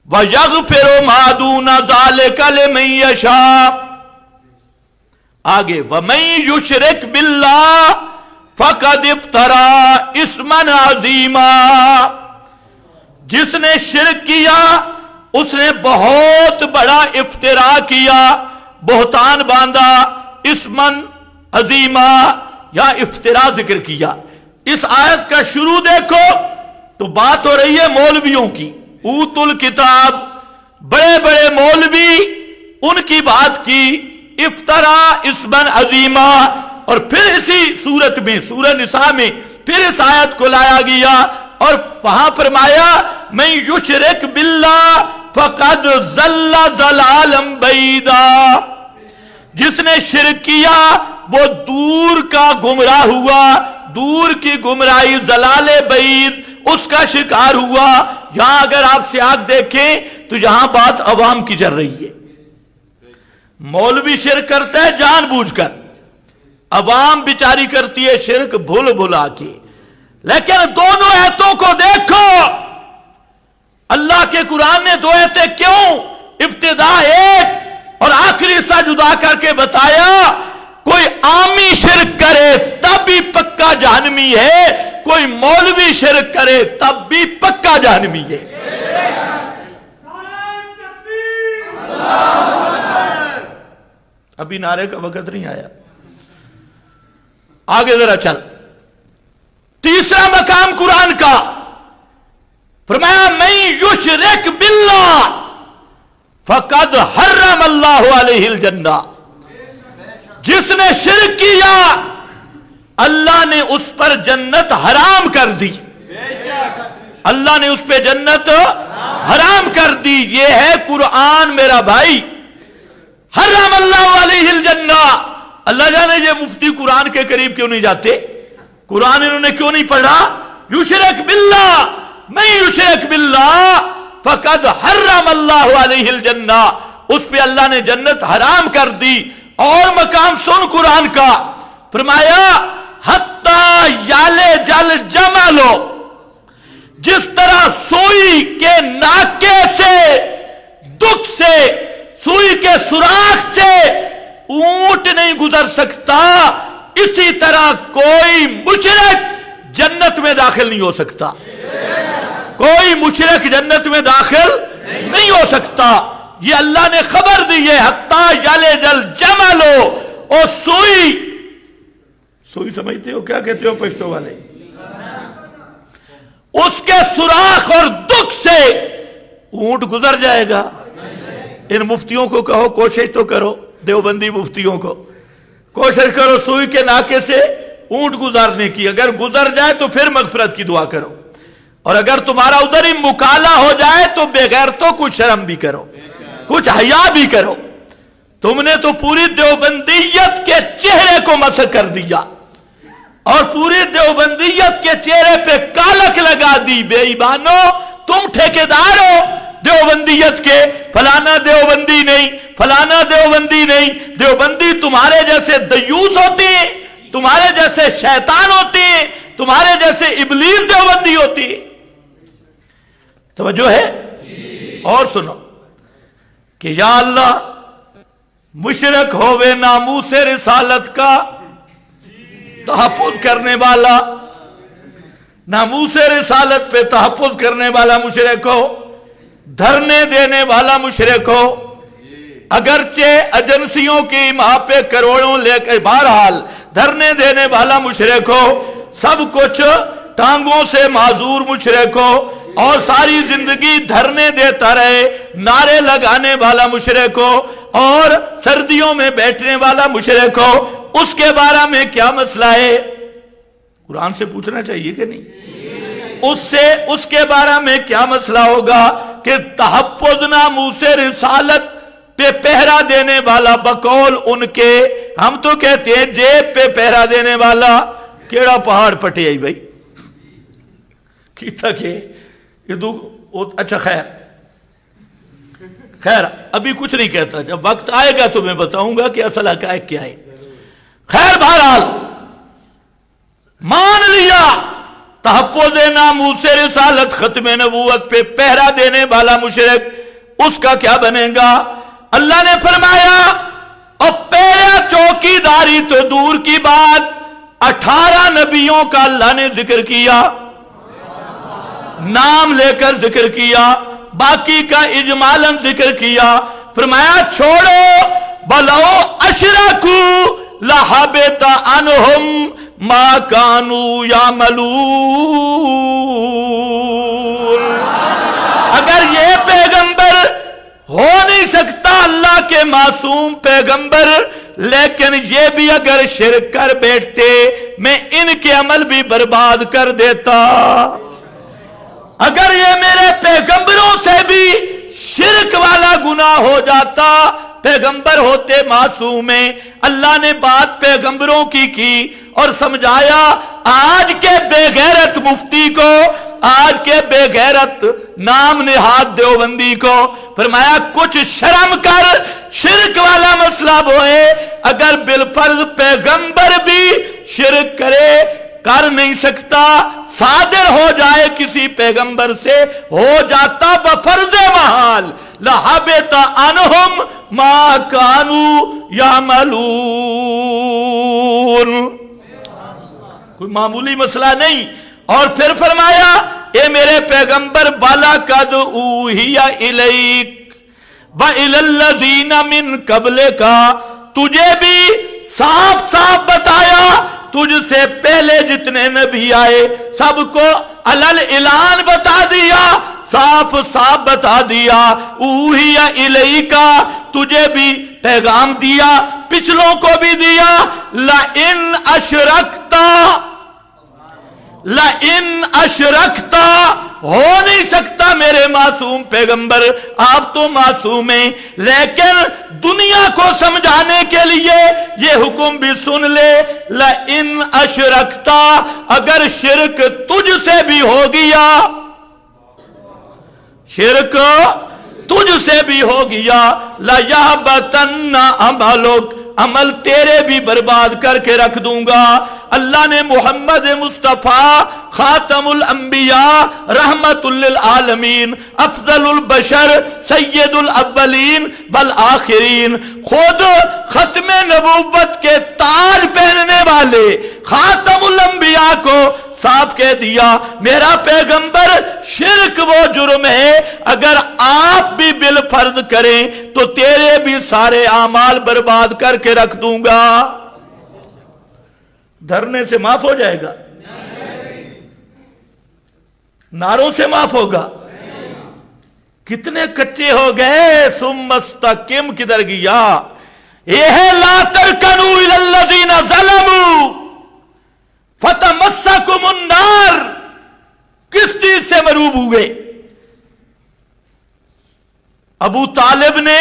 ویغفر ما دون ذلک لمن یشاء. آگے ومن یشرک باللہ فقد افترى اسما عظیما. جس نے شرک کیا اس نے بہت بڑا افتراء کیا, بہتان باندھا, اسمن عظیما یا افتراء ذکر کیا. اس آیت کا شروع دیکھو تو بات ہو رہی ہے مولویوں کی. اوت الکتاب بڑے بڑے مولوی, ان کی بات کی, افتراء اسمن عظیما. اور پھر اسی صورت میں سورہ نساء میں پھر اس آیت کو لایا گیا اور وہاں فرمایا من یشرک باللہ فقد ضل ضلالا بعیدا. جس نے شرک کیا وہ دور کا گمراہ ہوا, دور کی گمراہی ضلال بعید اس کا شکار ہوا. یہاں اگر آپ سیاق دیکھیں تو یہاں بات عوام کی چل رہی ہے. مولوی شرک کرتا ہے جان بوجھ کر, عوام بیچاری کرتی ہے شرک بھول بھلا کے. لیکن دونوں آیتوں کو دیکھو, اللہ کے قرآن نے دو آیتیں کیوں ابتدا ایک اور آخری حصہ جدا کر کے بتایا. کوئی عامی شرک کرے تب بھی پکا جہنمی ہے, کوئی مولوی شرک کرے تب بھی پکا جہنمی ہے. ابھی نعرے کا وقت نہیں آیا, آگے ذرا چل. تیسرا مقام قرآن کا فرمایا من یشرک باللہ فقد حرم اللہ علیہ الجنہ. جس نے شرک کیا اللہ نے اس پر جنت حرام کر دی. اللہ نے اس پہ جنت حرام کر دی. یہ ہے قرآن میرا بھائی. حرم اللہ علیہ الجنہ. اللہ جانے یہ مفتی قرآن کے قریب کیوں نہیں جاتے, قرآن انہوں نے کیوں نہیں پڑھا. یشرک باللہ من یشرک باللہ فقد حرم اللہ علیہ الجنہ, اس پہ اللہ نے جنت حرام کر دی. اور مقام سن قرآن کا فرمایا حتی یلج الجمل, جس طرح سوئی کے ناکے سے, دکھ سے, سوئی کے سوراخ سے اونٹ نہیں گزر سکتا, اسی طرح کوئی مشرک جنت میں داخل نہیں ہو سکتا. کوئی مشرک جنت میں داخل نہیں ہو سکتا. یہ اللہ نے خبر دی ہے. حتی یلج الجمل, اور سوئی سمجھتے ہو کیا کہتے ہو پشتو والے, اس کے سوراخ اور دکھ سے اونٹ گزر جائے گا. ان مفتیوں کو کہو کوشش تو کرو, دیوبندی مفتیوں کو کوشش کرو سوئی کے ناکے سے اونٹ گزارنے کی. اگر گزر جائے تو پھر مغفرت کی دعا کرو, اور اگر تمہارا ادھر ہی مکالا ہو جائے تو بغیر تو کچھ شرم بھی کرو, کچھ حیا بھی کرو. تم نے تو پوری دیوبندیت کے چہرے کو مسخ کر دیا اور پوری دیوبندیت کے چہرے پہ کالک لگا دی. بے ایمانو, تم ٹھیکیدار ہو دیوبندیت کے, فلانا دیوبندی نہیں, فلانا دیوبندی نہیں، دیوبندی تمہارے جیسے دیوس ہوتے ہیں، تمہارے جیسے شیطان ہوتے ہیں، تمہارے جیسے ابلیس دیوبندی ہوتی ہے۔ توجہ ہے؟ اور سنو کہ یا اللہ مشرک ہوئے ناموس رسالت کا تحفظ کرنے والا، ناموس رسالت پہ تحفظ کرنے والا مشرک ہو، دھرنے دینے والا مشرک ہو، اگرچہ ایجنسیوں کی ماں پہ کروڑوں لے کر بہرحال دھرنے دینے والا مشرک ہو، سب کچھ ٹانگوں سے معذور مشرک ہو اور ساری زندگی دھرنے دیتا رہے، نعرے لگانے والا مشرک ہو اور سردیوں میں بیٹھنے والا مشرک ہو، اس کے بارے میں کیا مسئلہ ہے؟ قرآن سے پوچھنا چاہیے کہ نہیں؟ اس کے بارے میں کیا مسئلہ ہوگا کہ تحفظ ناموس رسالت پہ پہرا دینے والا بقول ان کے، ہم تو کہتے ہیں جیب پہ پہرا دینے والا کیڑا پہاڑ پٹے آئی بھائی کیتا کہ اچھا خیر ابھی کچھ نہیں کہتا، جب وقت آئے گا تو میں بتاؤں گا کہ اصل حقائق کیا ہے۔ خیر بہرحال مان لیا تحفظ ناموس رسالت ختم نبوت پہ پہرا دینے والا مشرک، اس کا کیا بنے گا؟ اللہ نے فرمایا اور پہلا چوکی داری تو دور کی بات، 18 نبیوں کا اللہ نے ذکر کیا، نام لے کر ذکر کیا، باقی کا اجمالاً ذکر کیا، فرمایا چھوڑو بلو اشرکو لحبط عنہم ما کانوا یعملون۔ اگر یہ پیغمبر ہو نہیں سکتا اللہ کے معصوم پیغمبر، لیکن یہ بھی اگر شرک کر بیٹھتے میں ان کے عمل بھی برباد کر دیتا۔ اگر یہ میرے پیغمبروں سے بھی شرک والا گناہ ہو جاتا، پیغمبر ہوتے معصوم ہیں، اللہ نے بات پیغمبروں کی اور سمجھایا آج کے بے غیرت مفتی کو، آج کے بے غیرت نام نہاد دیوبندی کو فرمایا کچھ شرم کر، شرک والا مسئلہ وہ ہے اگر بالفرض پیغمبر بھی شرک کرے، کر نہیں سکتا، صادر ہو جائے کسی پیغمبر سے، ہو جاتا بفرض محال، لحبط عنہم ما کانوا یعملون۔ کوئی معمولی مسئلہ نہیں۔ اور پھر فرمایا اے میرے پیغمبر وَلَقَدْ أُوحِیَ إِلَيْكَ وَإِلَى الَّذِينَ مِن قَبْلِكَ، تجھے بھی صاف صاف بتایا، تجھ سے پہلے جتنے نبی آئے سب کو علل اعلان بتا دیا، صاف صاف بتا دیا، اوحی الیک، تجھے بھی پیغام دیا، پچھلوں کو بھی دیا، لئن اشرکتا، ہو نہیں سکتا میرے معصوم پیغمبر، آپ تو معصوم ہیں، لیکن دنیا کو سمجھانے کے لیے یہ حکم بھی سن لے، لئن اشرکتا، اگر شرک تجھ سے بھی ہو گیا، شرک تجھ سے بھی ہو گیا، لَيَحْبَطَنَّ عَمَلُكَ، عمل تیرے بھی برباد کر کے رکھ دوں گا۔ اللہ نے محمد مصطفیٰ خاتم الانبیاء رحمت للعالمین افضل البشر سید الاولین والآخرین، خود ختم نبوت کے تاج پہننے والے خاتم الانبیاء کو صاف کہہ دیا میرا پیغمبر شرک وہ جرم ہے اگر آپ بھی بالفرض کریں تو تیرے بھی سارے اعمال برباد کر کے رکھ دوں گا۔ دھرنے سے معاف ہو جائے گا؟ نعروں سے معاف ہوگا؟ کتنے کچے ہو گئے۔ ثم استقم کدھر گیا؟ یہ ہے لا ترکنوا الی الذین ظلموا فتمسکم النار، کس چیز سے مروب ہوئے؟ ابو طالب نے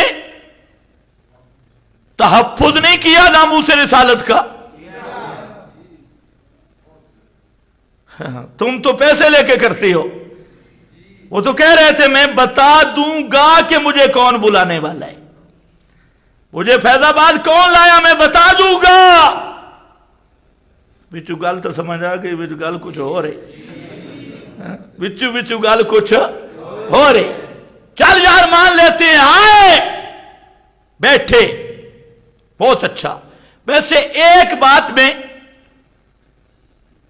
تحفظ نہیں کیا ناموس رسالت کا، تم تو پیسے لے کے کرتے ہو، وہ تو کہہ رہے تھے میں بتا دوں گا کہ مجھے کون بلانے والا ہے، مجھے فیض آباد کون لایا میں بتا دوں گا. بچو گل تو سمجھ آ گئی, بچو گل کچھ ہو رہی, بچو گل کچھ ہو رہی. چل یار مان لیتے ہیں, آئے بیٹھے, بہت اچھا. ویسے ایک بات میں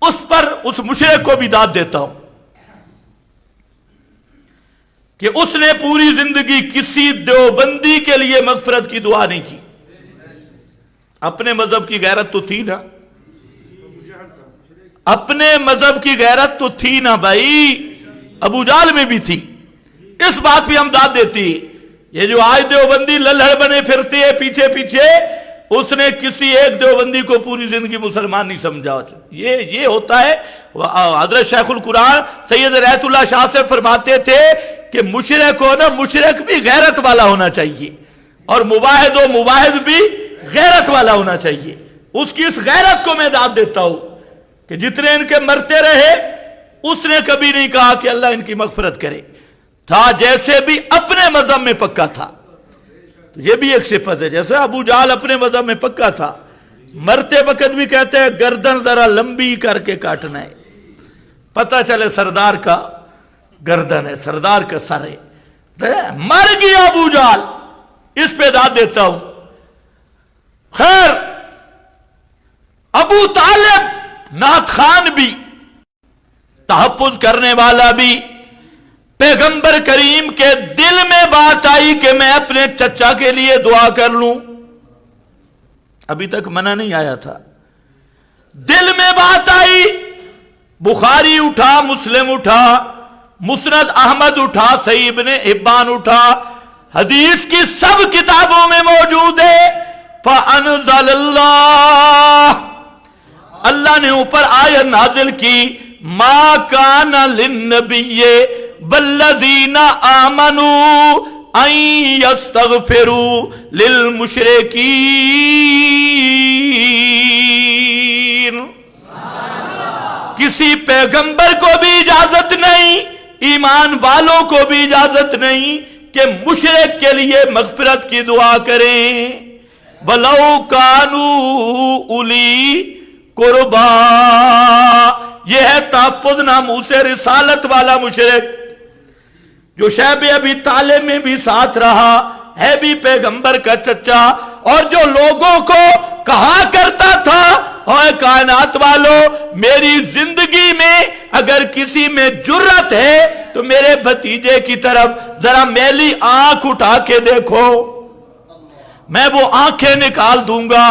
اس پر اس مشرک کو بھی داد دیتا ہوں کہ اس نے پوری زندگی کسی دیوبندی کے لیے مغفرت کی دعا نہیں کی. اپنے مذہب کی غیرت تو تھی نا, اپنے مذہب کی غیرت تو تھی نا بھائی, ابو جہل میں بھی تھی. اس بات پہ ہم داد دیتی. یہ جو آج دیوبندی للہڑ بنے پھرتے ہیں پیچھے پیچھے, اس نے کسی ایک دیوبندی کو پوری زندگی مسلمان نہیں سمجھا. یہ ہوتا ہے. حضرت شیخ القرآن سید رحمت اللہ شاہ سے فرماتے تھے کہ مشرک ہو نا, مشرک بھی غیرت والا ہونا چاہیے, اور مواحد و مواحد بھی غیرت والا ہونا چاہیے. اس کی اس غیرت کو میں داد دیتا ہوں کہ جتنے ان کے مرتے رہے, اس نے کبھی نہیں کہا کہ اللہ ان کی مغفرت کرے. تھا جیسے بھی اپنے مذہب میں پکا تھا. تو یہ بھی ایک صفت ہے. جیسے ابو جہل اپنے مذہب میں پکا تھا, مرتے وقت بھی کہتے ہیں گردن ذرا لمبی کر کے کاٹنا ہے, پتہ چلے سردار کا گردن ہے, سردار کا سر ہے. مر گیا ابو جہل, اس پہ داد دیتا ہوں. خیر, ابو طالب نعت خان بھی, تحفظ کرنے والا بھی, پیغمبر کریم کے دل میں بات آئی کہ میں اپنے چچا کے لیے دعا کر لوں. ابھی تک منع نہیں آیا تھا, دل میں بات آئی. بخاری اٹھا, مسلم اٹھا, مسند احمد اٹھا, صحیح ابن حبان اٹھا, حدیث کی سب کتابوں میں موجود ہے. فَأَنزَلَ اللَّهُ, اللہ نے اوپر آیت نازل کی, مَا كَانَ لِلنَّبِيِّ وَالَّذِينَ آمَنُوا أَن يَسْتَغْفِرُوا لِلْمُشْرِكِينَ. کسی پیغمبر کو بھی اجازت نہیں, ایمان والوں کو بھی اجازت نہیں کہ مشرک کے لیے مغفرت کی دعا کریں. وَلَوْ كَانُوا أُولِي قُرْبَىٰ, یہ ہے تحفظ ناموس رسالت والا مشرک جو شیب ابی طالب میں بھی ساتھ رہا, ہے بھی پیغمبر کا چچا, اور جو لوگوں کو کہا کرتا تھا اے کائنات والوں, میری زندگی میں اگر کسی میں جرت ہے تو میرے بھتیجے کی طرف ذرا میلی آنکھ اٹھا کے دیکھو, میں وہ آنکھیں نکال دوں گا.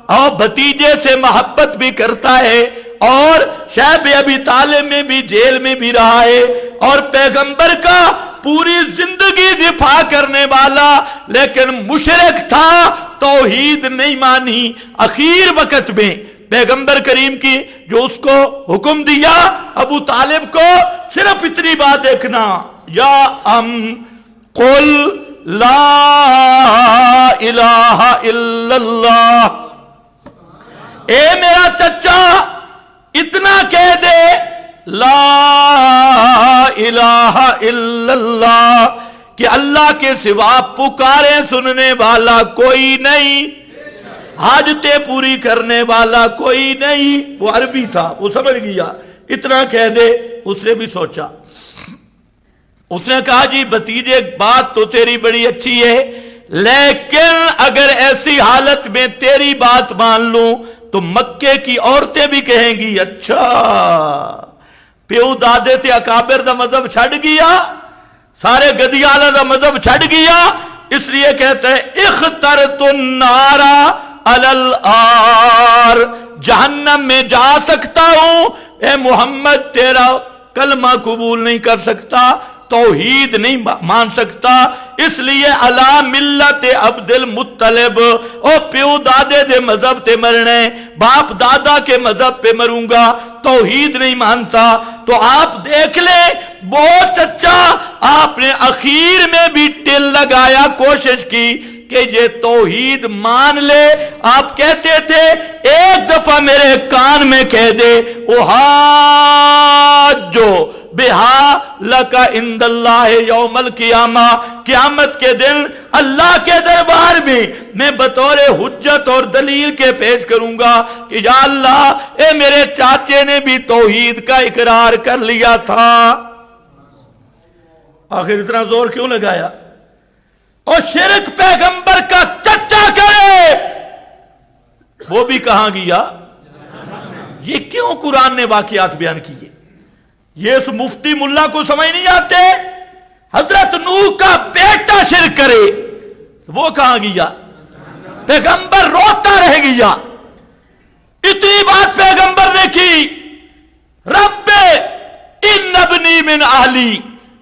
اور بھتیجے سے محبت بھی کرتا ہے, اور شیب ابی طالب میں بھی جیل میں بھی رہا ہے, اور پیغمبر کا پوری زندگی دفاع کرنے والا, لیکن مشرک تھا, توحید نہیں مانی. اخیر وقت میں پیغمبر کریم کی جو اس کو حکم دیا ابو طالب کو, صرف اتنی بات دیکھنا, یا قل لا الہ الا اللہ, اے میرا چچا اتنا کہہ دے, لا الہ الا اللہ, کہ اللہ کے سوا پکارے سننے والا کوئی نہیں, حاجتیں پوری کرنے والا کوئی نہیں. وہ عربی تھا, وہ سمجھ گیا, اتنا کہہ دے. اس نے بھی سوچا, اس نے کہا جی بھتیجے بات تو تیری بڑی اچھی ہے, لیکن اگر ایسی حالت میں تیری بات مان لوں تو مکے کی عورتیں بھی کہیں گی اچھا پیو دادے تے اکابر دا مذہب چھڑ گیا, سارے گدیالہ دا مذہب چھڑ گیا. اس لیے کہتے ہیں اخترت النار علی الآر, جہنم میں جا سکتا ہوں, اے محمد تیرا کلمہ قبول نہیں کر سکتا, توحید نہیں مان سکتا, اس لیے علا ملت عبد المطلب, او پیو دادے دے مذہب تے مرنے, باپ دادا کے مذہب پہ مروں گا, توحید نہیں مانتا. تو آپ دیکھ لیں بہت اچھا, آپ نے اخیر میں بھی ٹل لگایا, کوشش کی کہ یہ توحید مان لے. آپ کہتے تھے ایک دفعہ میرے کان میں کہہ دے, جو بہا لکا عند اللہ یوم القیامہ, قیامت کے دن اللہ کے دربار میں بطور حجت اور دلیل کے پیش کروں گا کہ یا اللہ اے میرے چاچے نے بھی توحید کا اقرار کر لیا تھا. آخر اتنا زور کیوں لگایا؟ اور شرک پیغمبر کا چچا کرے وہ بھی کہاں گیا؟ یہ کیوں قرآن نے واقعات بیان کیے؟ یہ اس مفتی ملا کو سمجھ نہیں آتے؟ حضرت نوح کا بیٹا شرک کرے وہ کہاں گیا؟ پیغمبر روتا رہ گیا. اتنی بات پیغمبر نے کی، رب ان ابنی من اہلی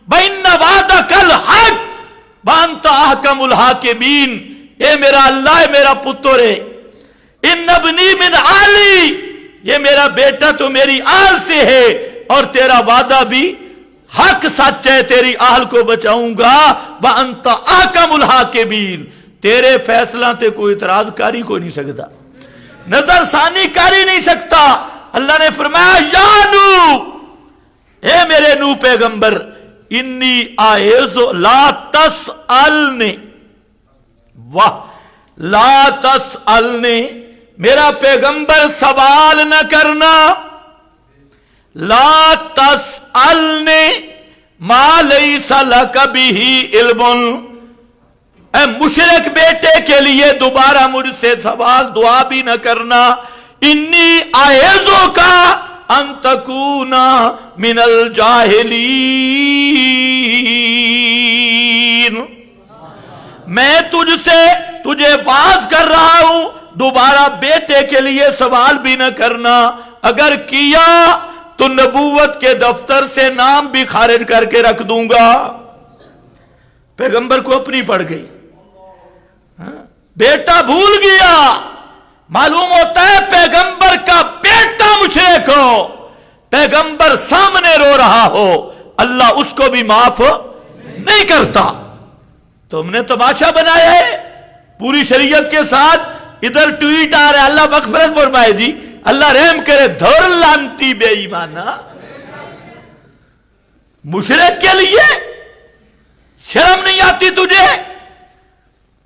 وان وعدک الحق وانت احکم الحاکمین. اے میرا اللہ، اے میرا پتر ہے، ان ابنی من اہلی، یہ میرا بیٹا تو میری آل سے ہے اور تیرا وعدہ بھی حق سچ ہے، تیری آل کو بچاؤں گا. وانت احکم الحاکمین، تیرے فیصلہ تے کوئی اعتراض کاری کوئی نہیں سکتا، نظر ثانی کاری نہیں سکتا. اللہ نے فرمایا یا نوح، اے میرے نوح پیغمبر، انی اعوذ لا تسألنی، واہ، لا تسألنی، میرا پیغمبر سوال نہ کرنا. لا تسألنی ما لیس لک بہ علم، اے مشرک بیٹے کے لیے دوبارہ مجھ سے سوال دعا بھی نہ کرنا. انی اعوذک ان تکون من الجاہلین، میں تجھے باز کر رہا ہوں دوبارہ بیٹے کے لیے سوال بھی نہ کرنا، اگر کیا تو نبوت کے دفتر سے نام بھی خارج کر کے رکھ دوں گا. پیغمبر کو اپنی پڑ گئی، بیٹا بھول گیا. معلوم ہوتا ہے پیغمبر کا بیٹا مشرک ہو، پیغمبر سامنے رو رہا ہو، اللہ اس کو بھی معاف نہیں کرتا. تم نے تماشا بنایا ہے پوری شریعت کے ساتھ. ادھر ٹویٹ آ رہا ہے اللہ مغفرت فرمائے جی، اللہ رحم کرے، دھر لانتی بے ایمانا. مشرک کے لیے شرم نہیں آتی تجھے؟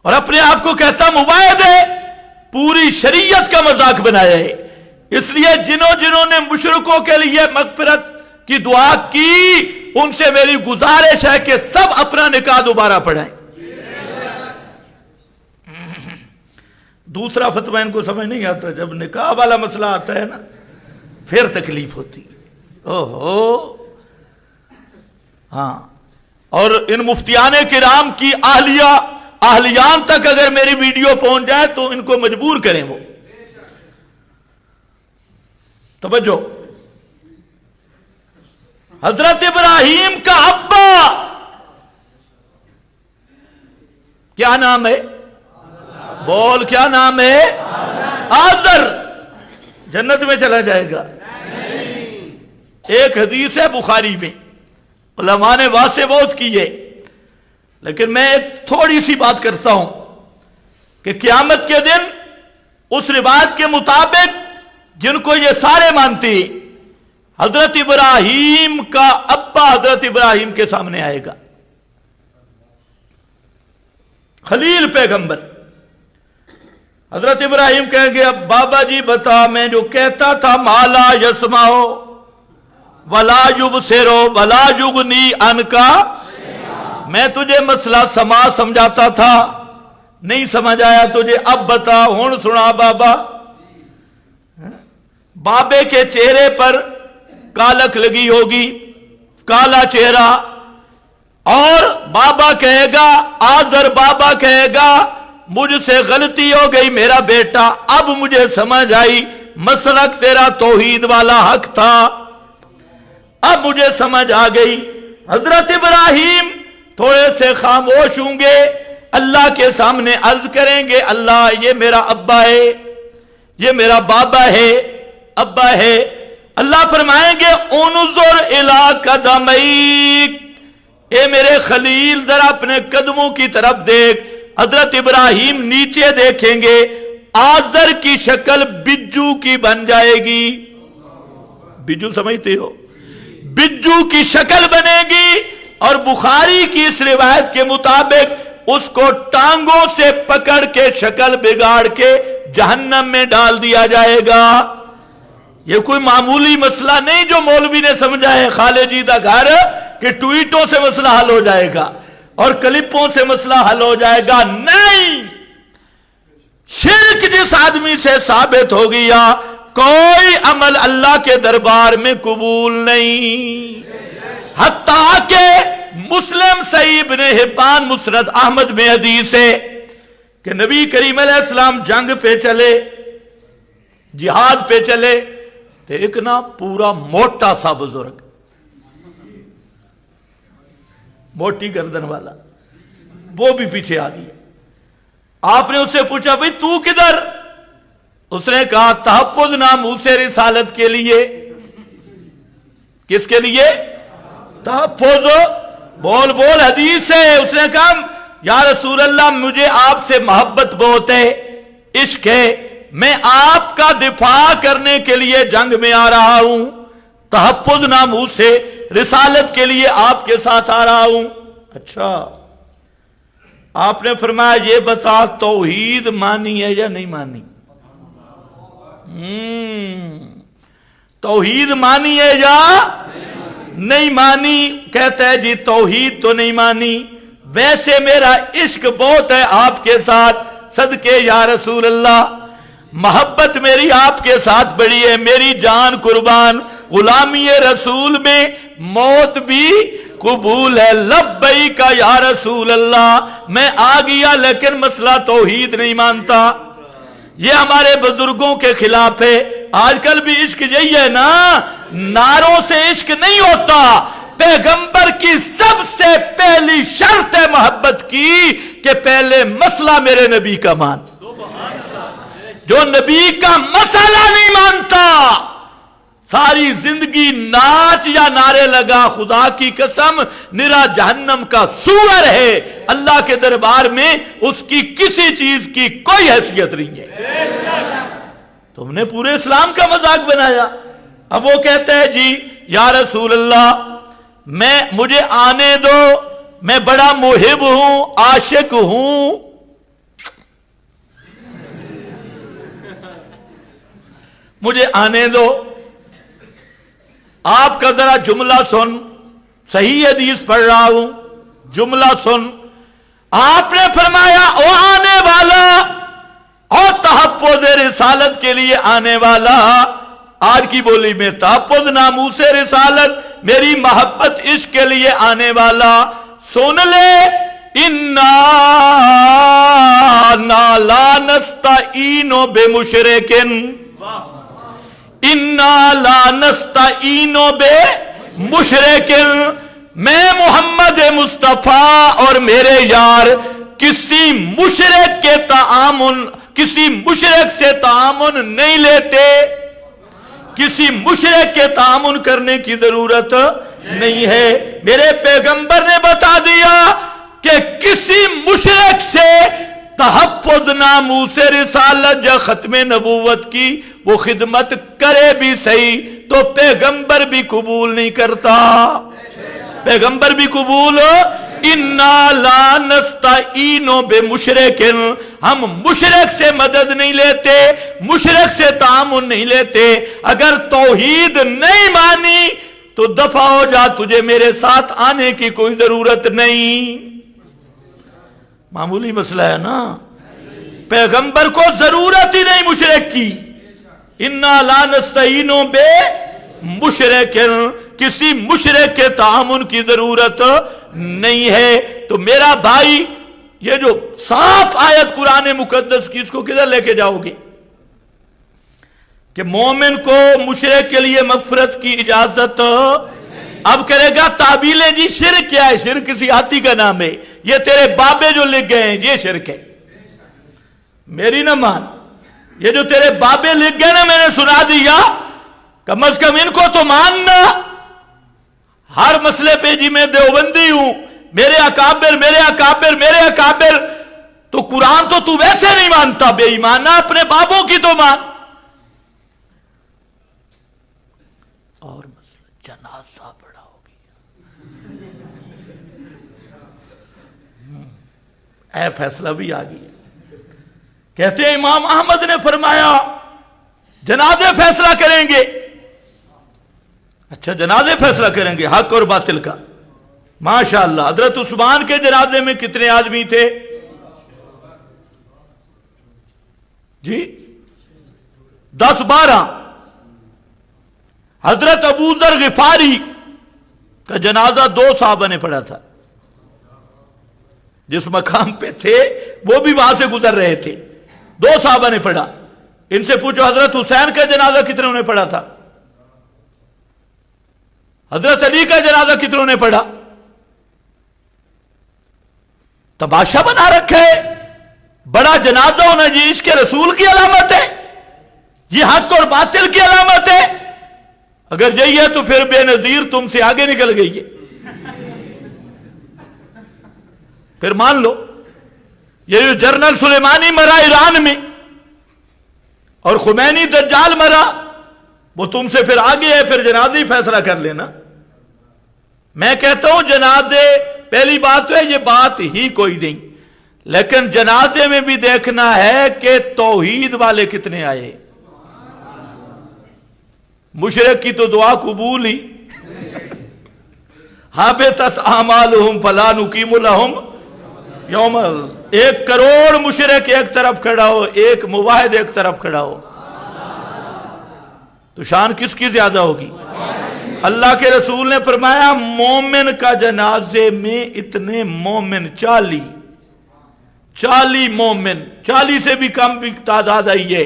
اور اپنے آپ کو کہتا مباعد ہے. پوری شریعت کا مذاق بنایا ہے. اس لیے جنہوں نے مشرکوں کے لیے مغفرت کی دعا کی، ان سے میری گزارش ہے کہ سب اپنا نکاح دوبارہ پڑھائیں. دوسرا فتویٰ ان کو سمجھ نہیں آتا، جب نکاح والا مسئلہ آتا ہے نا پھر تکلیف ہوتی ہے. اوہو، ہاں. اور ان مفتیان کرام کی اہلیان تک اگر میری ویڈیو پہنچ جائے تو ان کو مجبور کریں. وہ توجہ، حضرت ابراہیم کا ابا کیا نام ہے؟ بول، کیا نام ہے؟ آزر. جنت میں چلا جائے گا؟ ایک حدیث ہے بخاری میں، علماء نے واضح بہت کی ہے، لیکن میں ایک تھوڑی سی بات کرتا ہوں کہ قیامت کے دن اس روایت کے مطابق جن کو یہ سارے مانتے، حضرت ابراہیم کا ابا حضرت ابراہیم کے سامنے آئے گا، خلیل پیغمبر. حضرت ابراہیم کہیں گے اب بابا جی بتا، میں جو کہتا تھا مالا یسمعو ولا یبصرو ولا یغنی عنکا، میں تجھے مسئلہ سمجھاتا تھا، نہیں سمجھ آیا تجھے، اب بتا، ہن سنا بابا. بابے کے چہرے پر کالک لگی ہوگی، کالا چہرہ، اور بابا کہے گا، آزر بابا کہے گا مجھ سے غلطی ہو گئی میرا بیٹا، اب مجھے سمجھ آئی مسلک تیرا توحید والا حق تھا، اب مجھے سمجھ آ گئی. حضرت ابراہیم تھوڑے سے خاموش ہوں گے، اللہ کے سامنے عرض کریں گے اللہ یہ میرا ابا ہے، یہ میرا بابا ہے، ابا ہے. اللہ فرمائیں گے انظر الی قدمیک، اے میرے خلیل ذرا اپنے قدموں کی طرف دیکھ. حضرت ابراہیم نیچے دیکھیں گے، آزر کی شکل بجو کی بن جائے گی. بجو سمجھتے ہو؟ بجو کی شکل بنے گی. اور بخاری کی اس روایت کے مطابق اس کو ٹانگوں سے پکڑ کے شکل بگاڑ کے جہنم میں ڈال دیا جائے گا۔ یہ کوئی معمولی مسئلہ نہیں جو مولوی نے سمجھا ہے خالد جی دا گھر کہ ٹویٹوں سے مسئلہ حل ہو جائے گا اور کلپوں سے مسئلہ حل ہو جائے گا، نہیں۔ شرک جس آدمی سے ثابت ہو گیا کوئی عمل اللہ کے دربار میں قبول نہیں۔ حتیٰ کہ مسلم صحیح ابن حبان مسند احمد میں حدیث ہے کہ نبی کریم علیہ السلام جنگ پہ چلے، جہاد پہ چلے، تو ایک نا پورا موٹا سا بزرگ، موٹی گردن والا، وہ بھی پیچھے آ گیا۔ آپ نے اس سے پوچھا بھئی تو کدھر؟ اس نے کہا تحفظ ناموس رسالت کے لیے۔ کس کے لیے؟ تحفظ۔ بول بول حدیث ہے۔ اس نے کہا یا رسول اللہ مجھے آپ سے محبت بہت ہے، عشق ہے، میں آپ کا دفاع کرنے کے لیے جنگ میں آ رہا ہوں، تحفظ ناموس رسالت کے لیے آپ کے ساتھ آ رہا ہوں۔ اچھا، آپ نے فرمایا یہ بتا توحید مانی ہے یا نہیں مانی؟ توحید مانی ہے یا نہیں مانی؟ کہتا ہے جی توحید تو نہیں مانی، ویسے میرا عشق بہت ہے آپ کے ساتھ، صدقے یا رسول اللہ محبت میری آپ کے ساتھ بڑی ہے، میری جان قربان، غلامی رسول میں موت بھی قبول ہے، لبیک یا رسول اللہ، میں آ گیا لیکن مسئلہ توحید نہیں مانتا۔ یہ ہمارے بزرگوں کے خلاف ہے۔ آج کل بھی عشق یہی ہے نا، نعروں سے عشق نہیں ہوتا۔ پیغمبر کی سب سے پہلی شرط ہے محبت کی کہ پہلے مسئلہ میرے نبی کا مان۔ جو نبی کا مسئلہ نہیں مانتا ساری زندگی ناچ یا نعرے لگا، خدا کی قسم نرا جہنم کا سور ہے، اللہ کے دربار میں اس کی کسی چیز کی کوئی حیثیت نہیں ہے۔ تم نے پورے اسلام کا مذاق بنایا۔ اب وہ کہتا ہے جی یا رسول اللہ مجھے آنے دو، میں بڑا محب ہوں، عاشق ہوں۔ مجھے آنے دو۔ آپ کا ذرا جملہ سن، صحیح حدیث پڑھ رہا ہوں، جملہ سن۔ آپ نے فرمایا او آنے والا، اور تحفظ رسالت کے لیے آنے والا، آج کی بولی میں تحفظ ناموس رسالت، میری محبت عشق کے لیے آنے والا، سن لے اِنَّا لَا نَسْتَعِینُ بِمُشْرِکٍ، اِنَّا لَا نَسْتَعِینُ بِمُشْرِکٍ، میں محمد مصطفیٰ اور میرے یار کسی مشرک کے تعامل، کسی مشرک سے تعامل نہیں لیتے، کسی مشرک کے تعامل کرنے کی ضرورت نہیں ہے۔ میرے پیغمبر نے بتا دیا کہ کسی مشرک سے تحفظ ناموس رسالت یا ختم نبوت کی وہ خدمت کرے بھی صحیح تو پیغمبر بھی قبول نہیں کرتا، پیغمبر بھی قبول۔ اِنَّا لَا نَسْتَعِینُ بِمُشْرِکٍ، ہم مشرک سے مدد نہیں لیتے، مشرک سے تعامل نہیں لیتے۔ اگر توحید نہیں مانی تو دفع ہو جا، تجھے میرے ساتھ آنے کی کوئی ضرورت نہیں۔ معمولی مسئلہ ہے نا، پیغمبر کو ضرورت ہی نہیں مشرک کی۔ اِنَّا لَا نَسْتَعِینُ بِمُشْرِکٍ، کسی مشرک کے تعامل کی ضرورت نہیں ہے۔ تو میرا بھائی یہ جو صاف آیت قرآن مقدس کی، اس کو کدھر لے کے جاؤ گے کہ مومن کو مشرک کے لیے مغفرت کی اجازت؟ اب کرے گا تعبیلیں جی شرک کیا ہے؟ شرک کسی ہاتھی کا نام ہے، یہ تیرے بابے جو لکھ گئے ہیں یہ شرک ہے، میری نہ مان۔ یہ جو تیرے بابے لکھ گئے نا میں نے سنا دیا، کم از کم ان کو تو ماننا۔ ہر مسئلے پہ جی میں دیوبندی ہوں، میرے اکابر میرے اکابر میرے اکابر، تو قرآن تو ویسے نہیں مانتا، بے ایمانہ، اپنے بابوں کی تو مان۔ اور مسئلہ جنازہ بڑا ہو گیا، اے فیصلہ بھی آ گیا. کہتے ہیں امام احمد نے فرمایا جنازے فیصلہ کریں گے. اچھا جنازے فیصلہ کریں گے حق اور باطل کا. ماشاءاللہ. حضرت عثمان کے جنازے میں کتنے آدمی تھے جی؟ 10-12. حضرت ابو ذر غفاری کا جنازہ 2 صحابہ نے پڑھا تھا. جس مقام پہ تھے وہ بھی وہاں سے گزر رہے تھے. 2 صحابہ نے پڑھا. ان سے پوچھو حضرت حسین کا جنازہ کتنوں نے پڑھا تھا؟ حضرت علی کا جنازہ کتنوں نے پڑھا؟ تماشا بنا رکھا ہے. بڑا جنازہ ہونا جی عشق رسول کی علامت ہے، یہ حق اور باطل کی علامت ہے. اگر یہی ہے تو پھر بے نظیر تم سے آگے نکل گئی ہے. پھر مان لو یہ جو جنرل سلیمانی مرا ایران میں اور خمینی دجال مرا وہ تم سے پھر آگے ہے، پھر جنازے ہی فیصلہ کر لینا. میں کہتا ہوں جنازے پہلی بات تو ہے یہ بات ہی کوئی نہیں، لیکن جنازے میں بھی دیکھنا ہے کہ توحید والے کتنے آئے. مشرک کی تو دعا قبول ہی. حابطت اعمالہم فلا نقیم لہم یوم. 1 کروڑ مشرک ایک طرف کھڑا ہو، 1 موحد ایک طرف کھڑا ہو، تو شان کس کی زیادہ ہوگی؟ اللہ کے رسول نے فرمایا مومن کا جنازے میں اتنے مومن 40 مومن، 40 سے بھی کم بھی تعداد آئی ہے.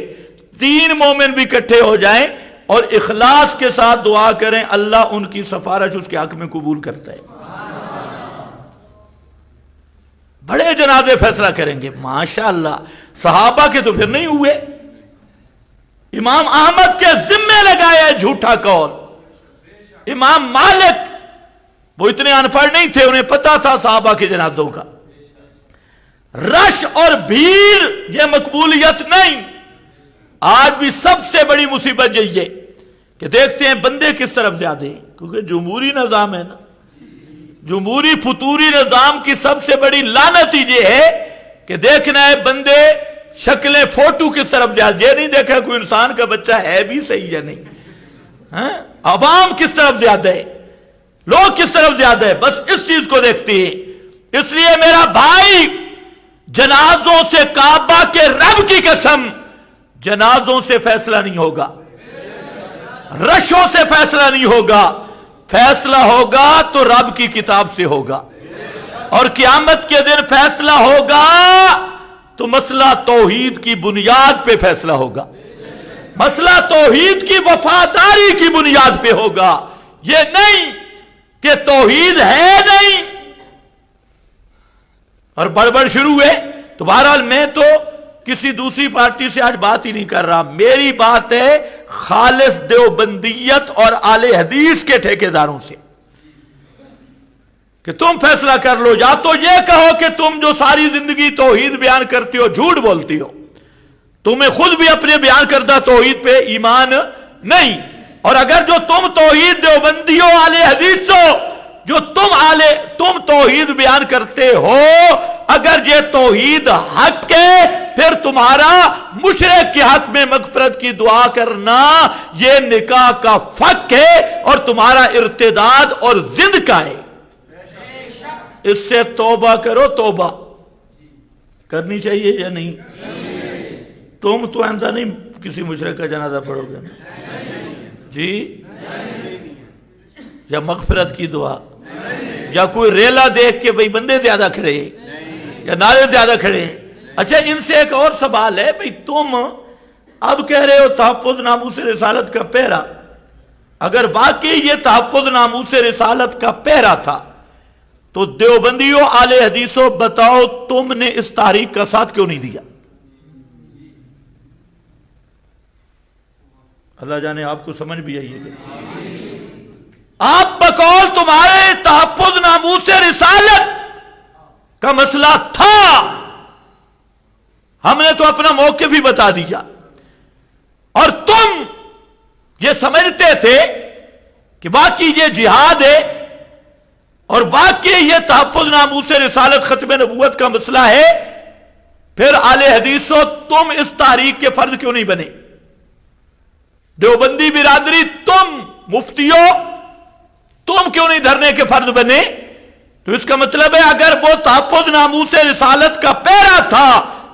3 مومن بھی اکٹھے ہو جائیں اور اخلاص کے ساتھ دعا کریں اللہ ان کی سفارش اس کے حق میں قبول کرتا ہے. بڑے جنازے فیصلہ کریں گے ماشاءاللہ. صحابہ کے تو پھر نہیں ہوئے. امام احمد کے ذمے لگایا جھوٹا قول. امام مالک وہ اتنے ان پڑھ نہیں تھے، انہیں پتا تھا صحابہ کے جنازوں کا. رش اور بھیڑ یہ مقبولیت نہیں. آج بھی سب سے بڑی مصیبت یہی ہے کہ دیکھتے ہیں بندے کس طرف زیادہ ہیں، کیونکہ جمہوری نظام ہے نا. جمہوری فطوری نظام کی سب سے بڑی لعنت یہ ہے کہ دیکھنا ہے بندے شکلیں فوٹو کس طرف زیادہ. یہ نہیں دیکھا کوئی انسان کا بچہ ہے بھی صحیح یا نہیں. عوام کس طرف زیادہ ہے، لوگ کس طرف زیادہ ہے، بس اس چیز کو دیکھتے ہیں. اس لیے میرا بھائی جنازوں سے کعبہ کے رب کی قسم جنازوں سے فیصلہ نہیں ہوگا، رشوں سے فیصلہ نہیں ہوگا. فیصلہ ہوگا تو رب کی کتاب سے ہوگا، اور قیامت کے دن فیصلہ ہوگا تو مسئلہ توحید کی بنیاد پہ فیصلہ ہوگا. مسئلہ توحید کی وفاداری کی بنیاد پہ ہوگا. یہ نہیں کہ توحید ہے نہیں اور بڑبڑ شروع ہے. تو بہرحال میں تو کسی دوسری پارٹی سے آج بات ہی نہیں کر رہا. میری بات ہے خالص دیوبندیت اور اہل حدیث کے ٹھیکیداروں سے کہ تم فیصلہ کر لو. یا تو یہ کہو کہ تم جو ساری زندگی توحید بیان کرتی ہو جھوٹ بولتی ہو، تمہیں خود بھی اپنے بیان کردہ توحید پہ ایمان نہیں. اور اگر جو تم توحید دیوبندی ہو اہل حدیث ہو، جو تم توحید بیان کرتے ہو، اگر یہ توحید حق ہے پھر تمہارا مشرک کے حق میں مغفرت کی دعا کرنا یہ نکاح کا فق ہے اور تمہارا ارتداد اور زند کا ہے. اس سے توبہ کرو. توبہ کرنی چاہیے یا نہیں؟ تم تو آئندہ نہیں کسی مشرک کا جنازہ پڑھو گے جی؟ یا مغفرت کی دعا یا کوئی ریلا دیکھ کے بھئی بندے زیادہ کھڑے یا نعرے زیادہ کھڑے ہیں. اچھا ان سے ایک اور سوال ہے، بھئی تم اب کہہ رہے ہو تحفظ ناموس رسالت کا پہرا. اگر واقعی یہ تحفظ ناموس رسالت کا پہرا تھا تو دیوبندیوں اہل حدیثوں بتاؤ تم نے اس تحریک کا ساتھ کیوں نہیں دیا؟ اللہ جانے آپ کو سمجھ بھی آئی ہے. آپ بقول تمہارے تحفظ ناموس رسالت کا مسئلہ تھا، ہم نے تو اپنا موقف بھی بتا دیا، اور تم یہ سمجھتے تھے کہ واقعی یہ جہاد ہے اور واقعی یہ تحفظ ناموس رسالت ختم نبوت کا مسئلہ ہے، پھر اہل حدیثوں تم اس تحریک کے فرد کیوں نہیں بنے؟ دیوبندی برادری، تم مفتیوں تم کیوں نہیں دھرنے کے فرد بنے؟ تو اس کا مطلب ہے اگر وہ تحفظ ناموس رسالت کا پیرا تھا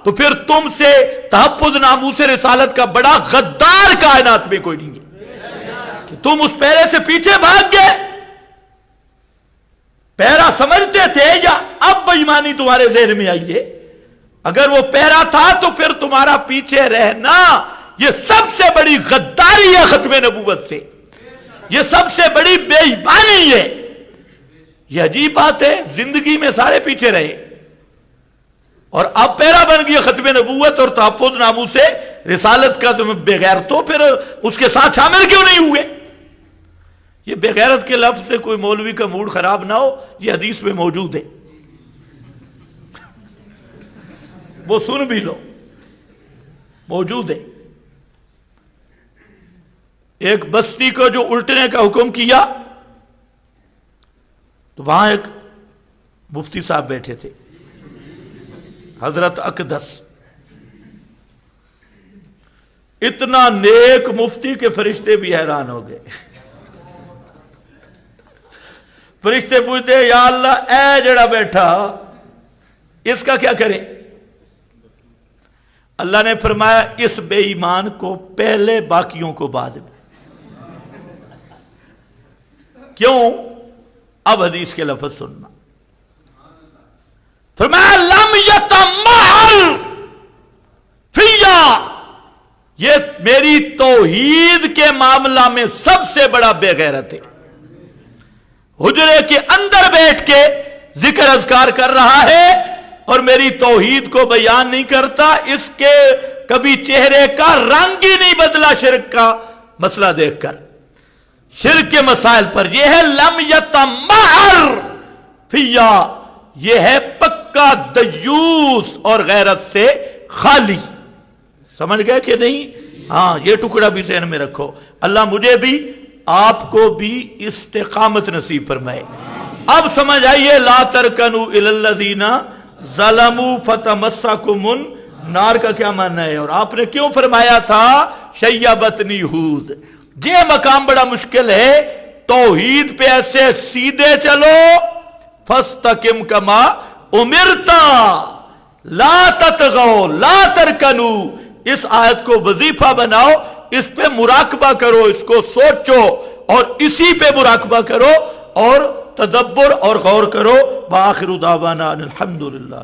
تو پھر تم سے تحفظ ناموس رسالت کا بڑا غدار کائنات میں کوئی نہیں ہے کہ تم اس پیرے سے پیچھے بھاگ گئے۔ پیرا سمجھتے تھے یا اب بے ایمانی تمہارے ذہن میں آئی ہے؟ اگر وہ پیرا تھا تو پھر تمہارا پیچھے رہنا یہ سب سے بڑی غداری ہے ختم نبوت سے، یہ سب سے بڑی بے ایمانی ہے۔ یہ عجیب بات ہے، زندگی میں سارے پیچھے رہے اور اب پیرا بن گیا ختم نبوت اور تحفظ ناموس رسالت کا، تم بغیر تو پھر اس کے ساتھ شامل کیوں نہیں ہوئے؟ یہ بغیرت کے لفظ سے کوئی مولوی کا موڈ خراب نہ ہو، یہ حدیث میں موجود ہے، وہ سن بھی لو، موجود ہے۔ ایک بستی کو جو الٹنے کا حکم کیا تو وہاں ایک مفتی صاحب بیٹھے تھے، حضرت اقدس، اتنا نیک مفتی کہ فرشتے بھی حیران ہو گئے۔ فرشتے پوچھتے یا اللہ اے جڑا بیٹھا اس کا کیا کریں؟ اللہ نے فرمایا اس بے ایمان کو پہلے باقیوں کو بعد میں۔ کیوں؟ اب حدیث کے لفظ سننا، فرمایا لم یتمہل فیا، یہ میری توحید کے معاملہ میں سب سے بڑا بے غیرت ہے، حجرے کے اندر بیٹھ کے ذکر اذکار کر رہا ہے اور میری توحید کو بیان نہیں کرتا، اس کے کبھی چہرے کا رنگ ہی نہیں بدلا شرک کا مسئلہ دیکھ کر۔ شرک کے مسائل پر یہ ہے لم یتمہل فیا، یہ ہے پکا دیوس اور غیرت سے خالی۔ سمجھ گئے کہ نہیں؟ ہاں، یہ ٹکڑا بھی ذہن میں رکھو۔ اللہ مجھے بھی آپ کو بھی استقامت نصیب فرمائے۔ اب سمجھ آئیے لا ترکنوا الی الذین ظلموا فتمسکم النار کا کیا معنی ہے، اور آپ نے کیوں فرمایا تھا شیبتنی ہود؟ یہ مقام بڑا مشکل ہے، توحید پہ ایسے سیدھے چلو، فاستقم کما امرتا لا تطغوا لا ترکنوا، اس آیت کو وظیفہ بناؤ، اس پہ مراقبہ کرو، اس کو سوچو اور اسی پہ مراقبہ کرو اور تدبر اور غور کرو۔ وآخر دعوانا الحمدللہ۔